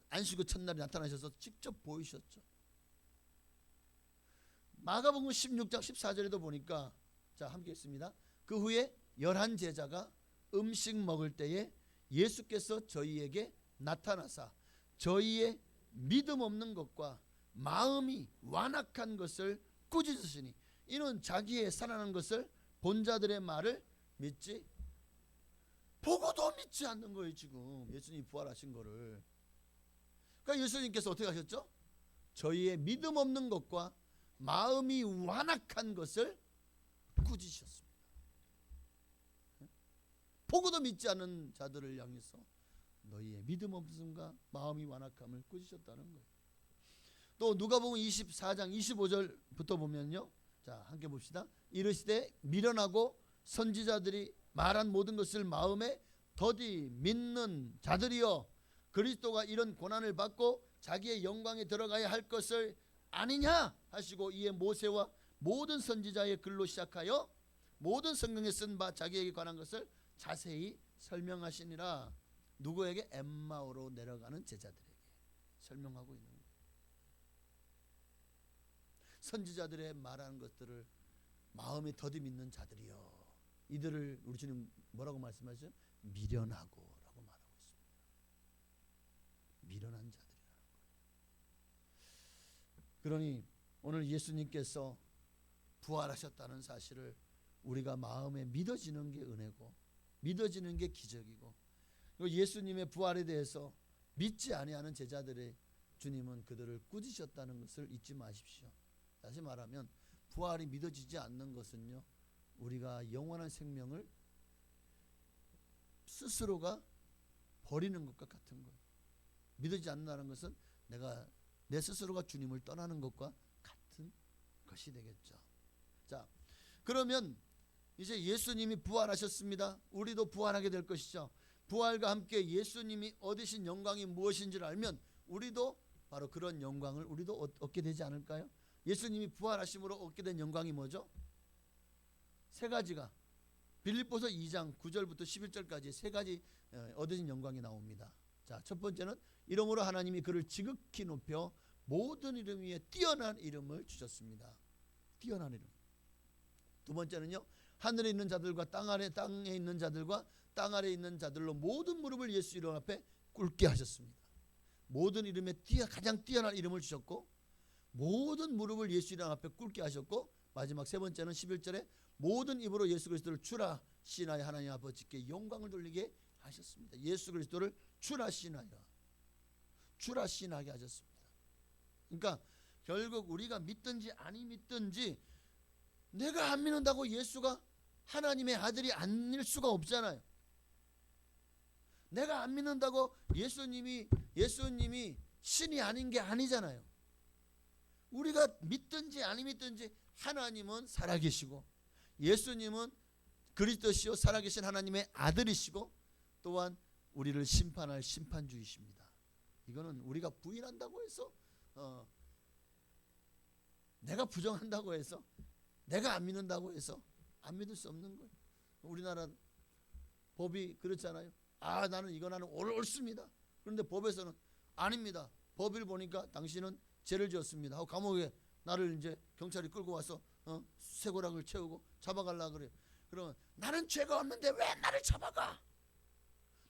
안식구 첫날에 나타나셔서 직접 보이셨죠. 마가복음 16장 14절에도 보니까 자 함께 있습니다. 그 후에 11 제자가 음식 먹을 때에 예수께서 저희에게 나타나사 저희의 믿음 없는 것과 마음이 완악한 것을 꾸짖으시니 이는 자기의 살아난 것을 본 자들의 말을 믿지 보고도 믿지 않는 거예요. 지금 예수님이 부활하신 거를. 그러니까 예수님께서 어떻게 하셨죠? 저희의 믿음 없는 것과 마음이 완악한 것을 꾸짖으셨습니다. 보고도 믿지 않는 자들을 향해서 너희의 믿음 없음과 마음이 완악함을 꾸짖으셨다는 거예요. 또 누가복음 24장 25절부터 보면요. 자, 함께 봅시다. 이르시되 미련하고 선지자들이 말한 모든 것을 마음에 더디 믿는 자들이여 그리스도가 이런 고난을 받고 자기의 영광에 들어가야 할 것을 아니냐 하시고 이에 모세와 모든 선지자의 글로 시작하여 모든 성경에 쓴 바 자기에게 관한 것을 자세히 설명하시니라. 누구에게? 엠마오로 내려가는 제자들에게 설명하고 있는 거예요. 선지자들의 말하는 것들을 마음에 더디 믿는 자들이요 이들을 우리 주님 뭐라고 말씀하시죠? 미련하고 라고 말하고 있습니다. 미련한 자들이라는 거예요. 그러니 오늘 예수님께서 부활하셨다는 사실을 우리가 마음에 믿어지는 게 은혜고 믿어지는 게 기적이고 예수님의 부활에 대해서 믿지 아니하는 제자들의 주님은 그들을 꾸짖으셨다는 것을 잊지 마십시오. 다시 말하면 부활이 믿어지지 않는 것은요 우리가 영원한 생명을 스스로가 버리는 것과 같은 거예요. 믿어지지 않는다는 것은 내 스스로가 주님을 떠나는 것과 같은 것이 되겠죠. 자, 그러면 이제 예수님이 부활하셨습니다. 우리도 부활하게 될 것이죠. 부활과 함께 예수님이 얻으신 영광이 무엇인지를 알면 우리도 바로 그런 영광을 우리도 얻게 되지 않을까요? 예수님이 부활하심으로 얻게 된 영광이 뭐죠? 세 가지가 빌립보서 2장 9절부터 11절까지 세 가지 얻으신 영광이 나옵니다. 자, 첫 번째는 이름으로 하나님이 그를 지극히 높여 모든 이름 위에 뛰어난 이름을 주셨습니다. 뛰어난 이름. 두 번째는요. 하늘에 있는 자들과 땅에 있는 자들과 땅 아래에 있는 자들로 모든 무릎을 예수 이름 앞에 꿇게 하셨습니다. 모든 이름에 가장 뛰어난 이름을 주셨고 모든 무릎을 예수 이름 앞에 꿇게 하셨고 마지막 세 번째는 11절에 모든 입으로 예수 그리스도를 주라 시인하여 하나님 아버지께 영광을 돌리게 하셨습니다. 예수 그리스도를 주라 시인하여 주라 시인하게 하셨습니다. 그러니까 결국 우리가 믿든지 아니 믿든지 내가 안 믿는다고 예수가 하나님의 아들이 아닐 수가 없잖아요. 내가 안 믿는다고 예수님이 신이 아닌 게 아니잖아요. 우리가 믿든지 아니 믿든지 하나님은 살아계시고 예수님은 그리스도시요 살아계신 하나님의 아들이시고 또한 우리를 심판할 심판주이십니다. 이거는 우리가 부인한다고 해서 내가 부정한다고 해서 내가 안 믿는다고 해서 안 믿을 수 없는 거예요. 우리나라 법이 그렇잖아요. 나는 옳습니다. 그런데 법에서는 아닙니다. 법을 보니까 당신은 죄를 지었습니다 하고 감옥에 나를 이제 경찰이 끌고 와서 쇠고락을 채우고 잡아가려고 그래요. 그러면 나는 죄가 없는데 왜 나를 잡아가?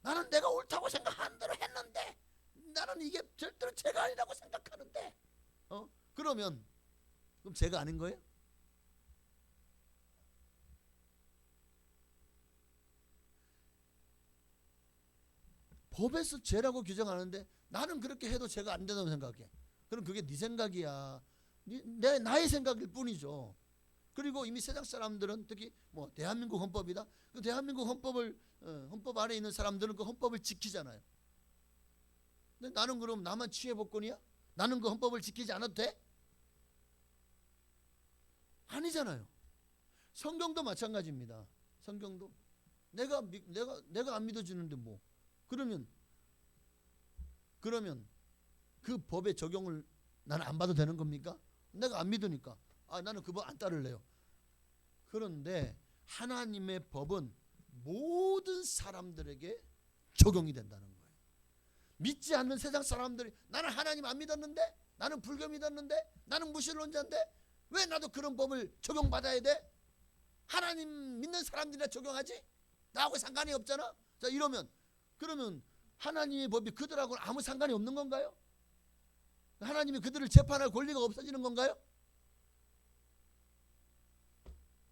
나는 내가 옳다고 생각하는 대로 했는데 나는 이게 절대로 죄가 아니라고 생각하는데 그러면 그럼 죄가 아닌 거예요? 법에서 죄라고 규정하는데 나는 그렇게 해도 죄가 안 된다고 생각해. 그럼 그게 네 생각이야. 나의 생각일 뿐이죠. 그리고 이미 세상 사람들은 특히 뭐 대한민국 헌법이다. 그 대한민국 헌법 안에 있는 사람들은 그 헌법을 지키잖아요. 근데 나는 그럼 나만 취해복권이야? 나는 그 헌법을 지키지 않아도 돼? 아니잖아요. 성경도 마찬가지입니다. 성경도 내가 안 믿어지는데 뭐 그러면 그 법의 적용을 나는 안 봐도 되는 겁니까? 내가 안 믿으니까 나는 그 법 안 따를래요. 그런데 하나님의 법은 모든 사람들에게 적용이 된다는 거예요. 믿지 않는 세상 사람들이 나는 하나님 안 믿었는데 나는 불교 믿었는데 나는 무신론자인데 왜 나도 그런 법을 적용받아야 돼? 하나님 믿는 사람들이나 적용하지? 나하고 상관이 없잖아. 자, 이러면 그러면 하나님의 법이 그들하고는 아무 상관이 없는 건가요? 하나님이 그들을 재판할 권리가 없어지는 건가요?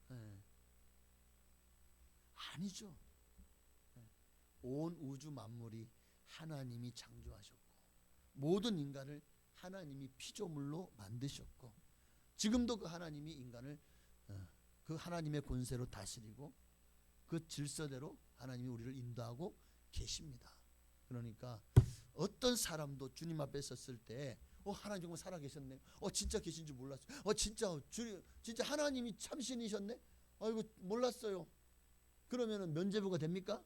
네. 아니죠. 네. 온 우주 만물이 하나님이 창조하셨고 모든 인간을 하나님이 피조물로 만드셨고 지금도 그 하나님이 인간을 그 하나님의 권세로 다스리고 그 질서대로 하나님이 우리를 인도하고 계십니다. 그러니까 어떤 사람도 주님 앞에 섰을 때 하나님 정말 살아계셨네. 진짜 계신 줄 몰랐어요. 진짜 하나님이 참신이셨네. 이거 몰랐어요. 그러면은 면죄부가 됩니까?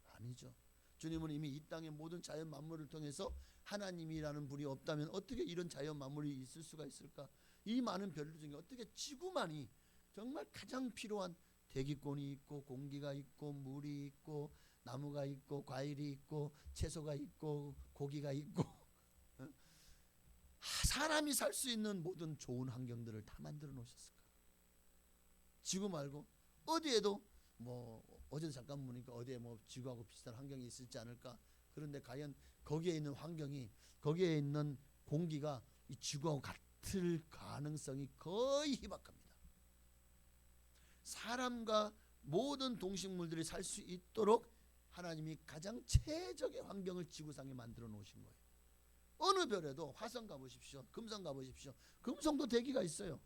아니죠. 주님은 이미 이 땅의 모든 자연 만물을 통해서 하나님이라는 분이 없다면 어떻게 이런 자연 만물이 있을 수가 있을까? 이 많은 별들 중에 어떻게 지구만이 정말 가장 필요한 대기권이 있고 공기가 있고 물이 있고 나무가 있고 과일이 있고 채소가 있고 고기가 있고 사람이 살 수 있는 모든 좋은 환경들을 다 만들어 놓으셨을까? 지구 말고 어디에도 어제도 잠깐 보니까 어디에 지구하고 비슷한 환경이 있을지 않을까? 그런데 과연 거기에 있는 환경이 거기에 있는 공기가 이 지구하고 같을 가능성이 거의 희박합니다. 사람과 모든 동식물들이 살 수 있도록 하나님이 가장 최적의 환경을 지구상에 만들어 놓으신 거예요. 어느 별에도 화성 가보십시오. 금성 가보십시오. 금성도 대기가 있어요.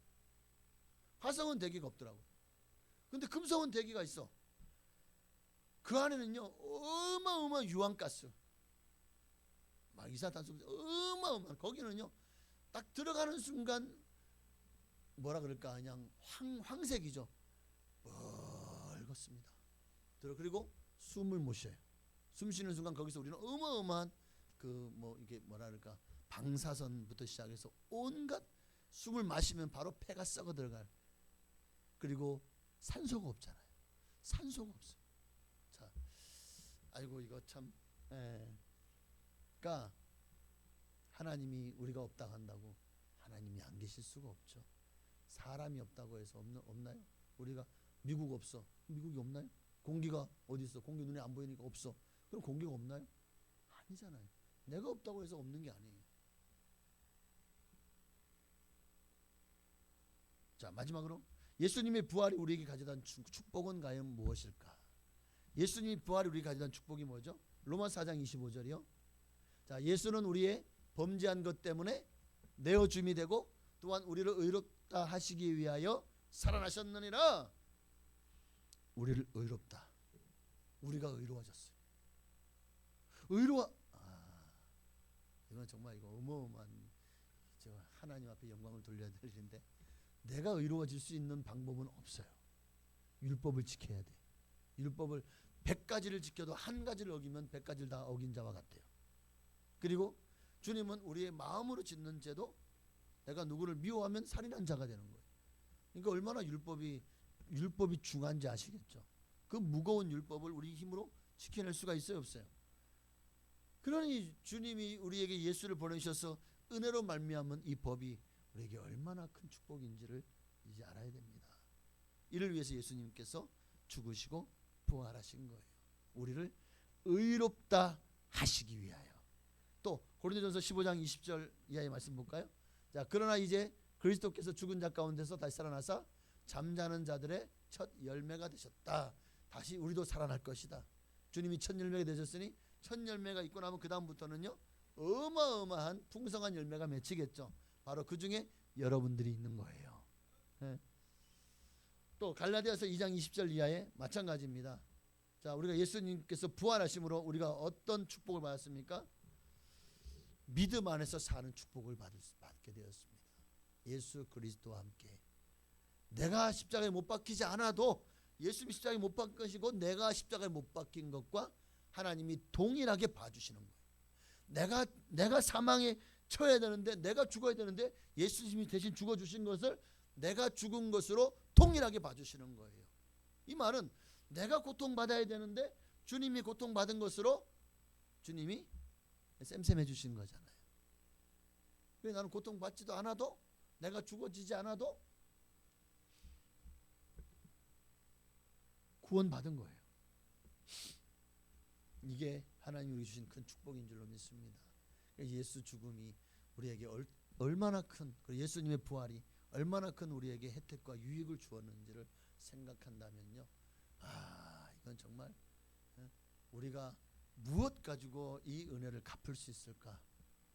화성은 대기가 없더라고요. 근데 금성은 대기가 있어. 그 안에는요 어마어마한 유황가스 막 이산화탄소 어마어마한 거기는요 딱 들어가는 순간 뭐라 그럴까 그냥 황색이죠. 멀겋습니다. 그리고 숨을 못 쉬어요. 숨 쉬는 순간 거기서 우리는 어마어마한 이게 뭐라 그럴까 방사선부터 시작해서 온갖 숨을 마시면 바로 폐가 썩어 들어갈. 그리고 산소가 없잖아요. 산소가 없어요. 자, 아이고 이거 참. 그러니까 하나님이 우리가 없다고 한다고 하나님이 안 계실 수가 없죠. 사람이 없다고 해서 없나요? 우리가 미국 없어. 미국이 없나요? 공기가 어디 있어? 공기 눈에 안 보이니까 없어. 그럼 공기가 없나요? 아니잖아요. 내가 없다고 해서 없는 게 아니에요. 자, 마지막으로 예수님의 부활이 우리에게 가져다 축복은 과연 무엇일까? 예수님의 부활이 우리에게 가져다 축복이 뭐죠? 로마서 4장 25절이요. 자, 예수는 우리의 범죄한 것 때문에 내어줌이 되고 또한 우리를 의롭다 하시기 위하여 살아나셨느니라. 우리를 의롭다. 우리가 의로워졌어요. 이건 정말 이거 어마어마한 하나님 앞에 영광을 돌려야 될 일인데 내가 의로워질 수 있는 방법은 없어요. 율법을 지켜야 돼. 율법을 100가지를 지켜도 한 가지를 어기면 100가지를 다 어긴 자와 같아요. 그리고 주님은 우리의 마음으로 짓는 죄도 내가 누구를 미워하면 살인한 자가 되는 거예요. 그러니까 얼마나 율법이 중요한지 아시겠죠? 그 무거운 율법을 우리 힘으로 지켜낼 수가 있어요, 없어요? 그러니 주님이 우리에게 예수를 보내셔서 은혜로 말미암은 이 법이 우리에게 얼마나 큰 축복인지를 이제 알아야 됩니다. 이를 위해서 예수님께서 죽으시고 부활하신 거예요. 우리를 의롭다 하시기 위하여. 또 고린도전서 15장 20절 이하의 말씀 볼까요? 자, 그러나 이제 그리스도께서 죽은 자 가운데서 다시 살아나사 잠자는 자들의 첫 열매가 되셨다. 다시 우리도 살아날 것이다. 주님이 첫 열매가 되셨으니 첫 열매가 있고 나면 그 다음부터는요 어마어마한 풍성한 열매가 맺히겠죠. 바로 그 중에 여러분들이 있는 거예요. 또 갈라디아서 2장 20절 이하에 마찬가지입니다. 자, 우리가 예수님께서 부활하심으로 우리가 어떤 축복을 받았습니까? 믿음 안에서 사는 축복을 받게 되었습니다. 예수 그리스도와 함께 내가 십자가에 못 박히지 않아도 예수님이 십자가에 못 박히시고 내가 십자가에 못 박힌 것과 하나님이 동일하게 봐주시는 거예요. 내가 사망에 처해야 되는데 내가 죽어야 되는데 예수님이 대신 죽어주신 것을 내가 죽은 것으로 동일하게 봐주시는 거예요. 이 말은 내가 고통받아야 되는데 주님이 고통받은 것으로 주님이 쌤쌤해 주신 거잖아요. 그래서 나는 고통받지도 않아도 내가 죽어지지 않아도 구원받은 거예요. 이게 하나님이 우리 주신 큰 축복인 줄로 믿습니다. 예수 죽음이 우리에게 얼마나 큰, 그리고 예수님의 부활이 얼마나 큰 우리에게 혜택과 유익을 주었는지를 생각한다면요, 이건 정말 우리가 무엇 가지고 이 은혜를 갚을 수 있을까?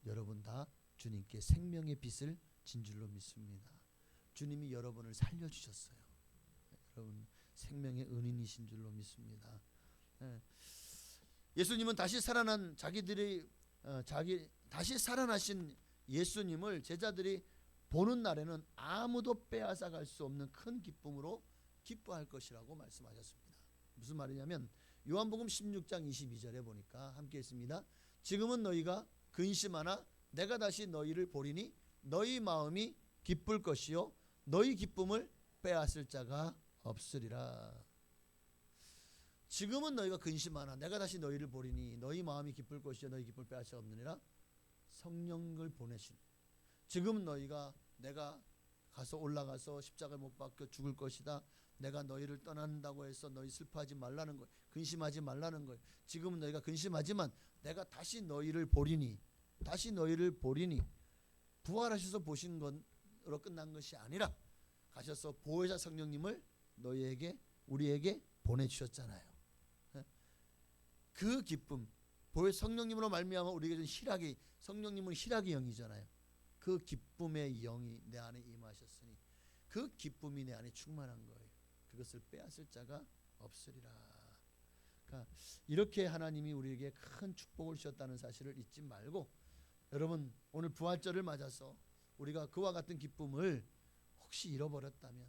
여러분 다 주님께 생명의 빛을 진 줄로 믿습니다. 주님이 여러분을 살려주셨어요. 여러분 생명의 은인이신 줄로 믿습니다. 예수님은 다시 살아난 다시 살아나신 예수님을 제자들이 보는 날에는 아무도 빼앗아 갈 수 없는 큰 기쁨으로 기뻐할 것이라고 말씀하셨습니다. 무슨 말이냐면 요한복음 16장 22절에 보니까 함께 있습니다. 지금은 너희가 근심하나 내가 다시 너희를 보리니 너희 마음이 기쁠 것이요 너희 기쁨을 빼앗을 자가 없으리라. 지금은 너희가 근심하나 내가 다시 너희를 보리니 너희 마음이 기쁠 것이요 너희 기쁨을 빼앗을 자가 없느니라. 성령을 보내신, 지금은 너희가 내가 가서 올라가서 십자가에 못 박혀 죽을 것이다, 내가 너희를 떠난다고 해서 너희 슬퍼하지 말라는 거예요. 근심하지 말라는 거예요. 지금은 너희가 근심하지만 내가 다시 너희를 보리니 부활하셔서 보신 것으로 끝난 것이 아니라 가셔서 보혜사 성령님을 너희에게 우리에게 보내주셨잖아요. 그 기쁨, 보혜사 성령님으로 말미암아 우리에게 준 희락이, 성령님은 희락의 영이잖아요. 그 기쁨의 영이 내 안에 임하셨으니 그 기쁨이 내 안에 충만한 거예요. 그것을 빼앗을 자가 없으리라. 그러니까 이렇게 하나님이 우리에게 큰 축복을 주셨다는 사실을 잊지 말고, 여러분 오늘 부활절을 맞아서 우리가 그와 같은 기쁨을 혹시 잃어버렸다면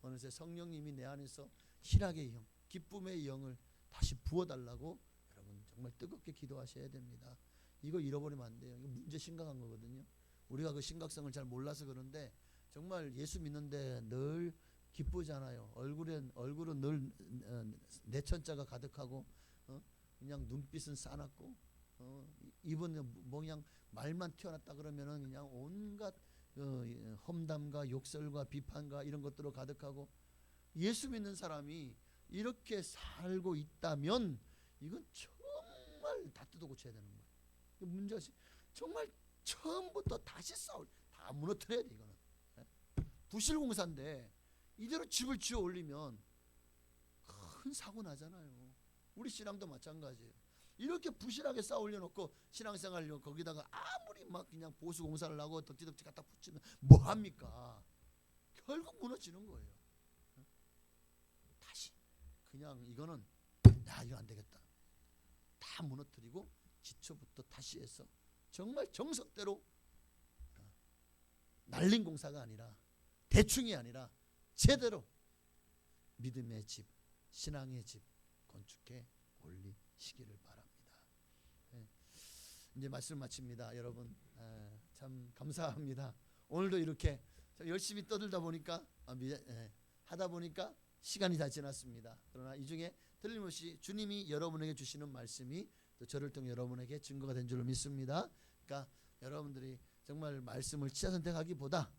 어느새 성령님이 내 안에서 희락의 영, 기쁨의 영을 다시 부어달라고 여러분 정말 뜨겁게 기도하셔야 됩니다. 이거 잃어버리면 안 돼요. 이거 문제 심각한 거거든요. 우리가 그 심각성을 잘 몰라서 그런데 정말 예수 믿는데 늘 기쁘잖아요. 얼굴은 늘 내천자가 가득하고 그냥 눈빛은 싸납고 입은 뭐 그냥 말만 튀어났다 그러면은 그냥 온갖 험담과 욕설과 비판과 이런 것들로 가득하고, 예수 믿는 사람이 이렇게 살고 있다면 이건 정말 다 뜯어 고쳐야 되는 거예요. 문제가 정말 처음부터 다시 다 무너뜨려야 돼. 이거는 부실공사인데 이대로 집을 지어 올리면 큰 사고 나잖아요. 우리 신앙도 마찬가지예요. 이렇게 부실하게 쌓아 올려놓고 신앙생활로 거기다가 아무리 막 그냥 보수공사를 하고 덕지덕지 갖다 붙이면 뭐합니까? 결국 무너지는 거예요. 다시 그냥 이거는 이거 안 되겠다, 다 무너뜨리고 기초부터 다시 해서 정말 정석대로 날린 공사가 아니라 대충이 아니라 제대로 믿음의 집, 신앙의 집 건축해 올리시기를 바랍니다. 이제 말씀 마칩니다. 여러분 참 감사합니다. 오늘도 이렇게 열심히 떠들다 보니까 하다 보니까 시간이 다 지났습니다. 그러나 이 중에 틀림없이 주님이 여러분에게 주시는 말씀이 또 저를 통해 여러분에게 증거가 된 줄로 믿습니다. 그러니까 여러분들이 정말 말씀을 취사 선택하기보다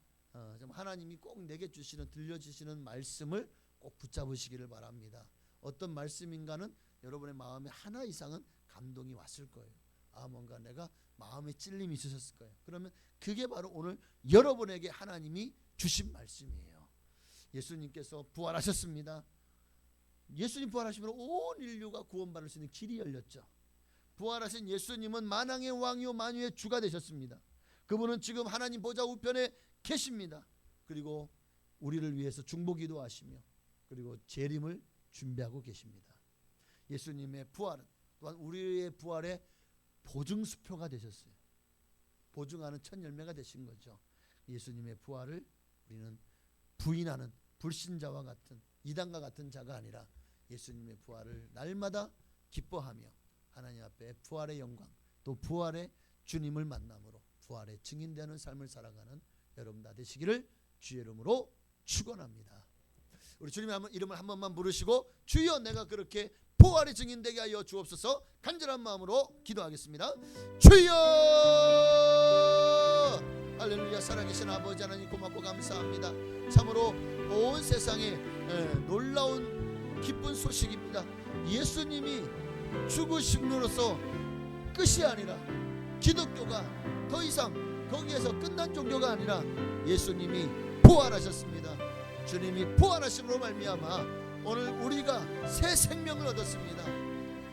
좀 하나님이 꼭 내게 주시는, 들려주시는 말씀을 꼭 붙잡으시기를 바랍니다. 어떤 말씀인가는 여러분의 마음에 하나 이상은 감동이 왔을 거예요. 뭔가 내가 마음에 찔림이 있으셨을 거예요. 그러면 그게 바로 오늘 여러분에게 하나님이 주신 말씀이에요. 예수님께서 부활하셨습니다. 예수님 부활하시면 온 인류가 구원받을 수 있는 길이 열렸죠. 부활하신 예수님은 만왕의 왕이요 만유의 주가 되셨습니다. 그분은 지금 하나님 보좌 우편에 계십니다. 그리고 우리를 위해서 중보기도 하시며 그리고 재림을 준비하고 계십니다. 예수님의 부활은 또한 우리의 부활의 보증수표가 되셨어요. 보증하는 첫 열매가 되신 거죠. 예수님의 부활을 우리는 부인하는 불신자와 같은 이단과 같은 자가 아니라 예수님의 부활을 날마다 기뻐하며 하나님 앞에 부활의 영광, 또 부활의 주님을 만남으로 부활의 증인되는 삶을 살아가는 여러분 다 되시기를 주의 이름으로 축원합니다. 우리 주님의 이름을 한 번만 부르시고 주여 내가 그렇게 부활의 증인되게 하여 주옵소서. 간절한 마음으로 기도하겠습니다. 주여, 할렐루야. 살아계신 아버지 하나님 고맙고 감사합니다. 참으로 온 세상에 놀라운 기쁜 소식입니다. 예수님이 죽으심으로써 끝이 아니라 기독교가 더 이상 거기에서 끝난 종교가 아니라 예수님이 부활하셨습니다. 주님이 부활하심으로 말미암아 오늘 우리가 새 생명을 얻었습니다.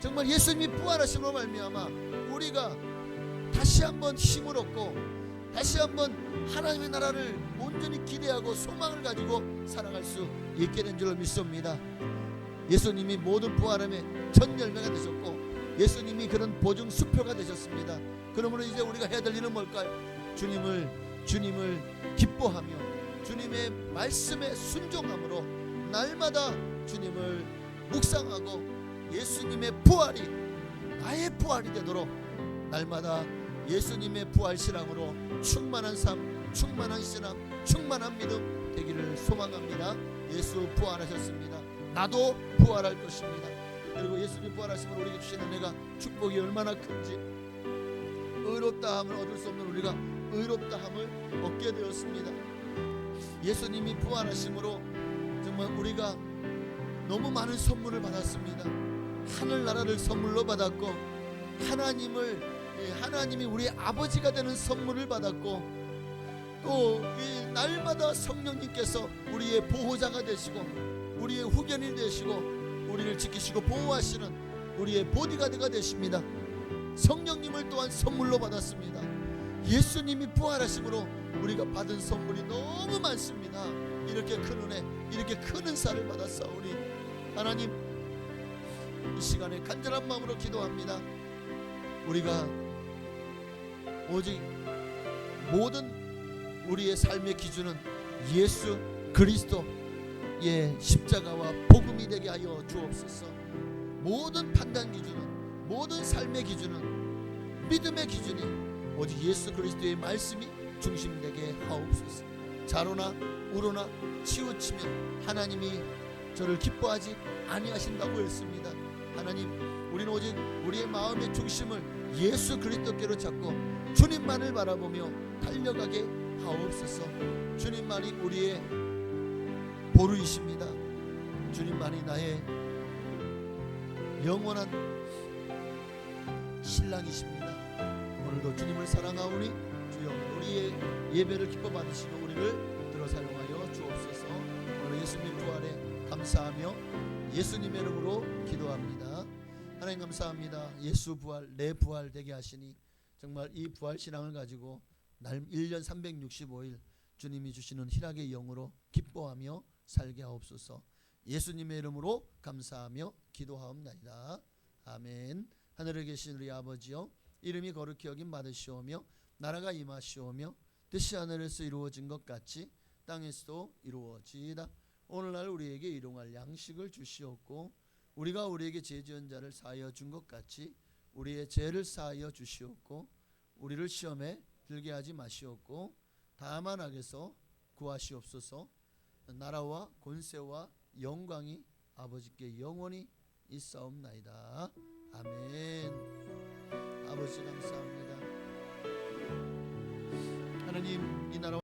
정말 예수님이 부활하심으로 말미암아 우리가 다시 한번 힘을 얻고 다시 한번 하나님의 나라를 온전히 기대하고 소망을 가지고 살아갈 수 있게 된 줄로 믿습니다. 예수님이 모든 부활함의 첫 열매가 되셨고 예수님이 그런 보증 수표가 되셨습니다. 그러므로 이제 우리가 해야 될 일은 뭘까요? 주님을 기뻐하며 주님의 말씀에 순종함으로 날마다 주님을 묵상하고 예수님의 부활이 나의 부활이 되도록 날마다 예수님의 부활 신앙으로 충만한 삶, 충만한 신앙, 충만한 믿음 되기를 소망합니다. 예수 부활하셨습니다. 나도 부활할 것입니다. 그리고 예수님 부활하심으로 우리에게 주시는 내가 축복이 얼마나 큰지, 의롭다함을 얻을 수 없는 우리가 의롭다함을 얻게 되었습니다. 예수님이 부활하심으로 정말 우리가 너무 많은 선물을 받았습니다. 하늘나라를 선물로 받았고 하나님이 우리의 아버지가 되는 선물을 받았고 또 이 날마다 성령님께서 우리의 보호자가 되시고 우리의 후견이 되시고 우리를 지키시고 보호하시는 우리의 보디가드가 되십니다. 성령님을 또한 선물로 받았습니다. 예수님이 부활하심으로 우리가 받은 선물이 너무 많습니다. 이렇게 큰 은혜, 이렇게 큰 은사를 받았사오니 하나님 이 시간에 간절한 마음으로 기도합니다. 우리가 오직 모든 우리의 삶의 기준은 예수 그리스도의 십자가와 복음이 되게 하여 주옵소서. 모든 판단 기준은, 모든 삶의 기준은, 믿음의 기준이 오직 예수 그리스도의 말씀이 중심되게 하옵소서. 자로나 우로나 치우치면 하나님이 저를 기뻐하지 아니하신다고 했습니다. 하나님, 우리는 오직 우리의 마음의 중심을 예수 그리스도께로 잡고 주님만을 바라보며 달려가게 하옵소서. 주님만이 우리의 보루이십니다. 주님만이 나의 영원한 신랑이십니다. 오늘도 주님을 사랑하오니 주여 우리의 예배를 기뻐 받으시고 우리를 들어 사용하여 주옵소서. 오늘 예수님 부활에 감사하며 예수님의 이름으로 기도합니다. 하나님 감사합니다. 예수 부활, 내 부활 되게 하시니 정말 이 부활 신앙을 가지고 날 1년 365일 주님이 주시는 희락의 영으로 기뻐하며 살게 하옵소서. 예수님의 이름으로 감사하며 기도하옵나이다. 아멘. 하늘에 계신 우리 아버지여, 이름이 거룩히 여김 받으시오며 나라가 임하시오며 뜻이 하늘에서 이루어진 것 같이 땅에서도 이루어지이다. 오늘날 우리에게 일용할 양식을 주시옵고 우리가 우리에게 죄 지은 자를 사하여 준 것 같이 우리의 죄를 사하여 주시옵고 우리를 시험에 들게 하지 마시옵고 다만 악에서 구하시옵소서. 나라와 권세와 영광이 아버지께 영원히 있사옵나이다. 아멘. 아버지 감사합니다. 하나님, 이 나라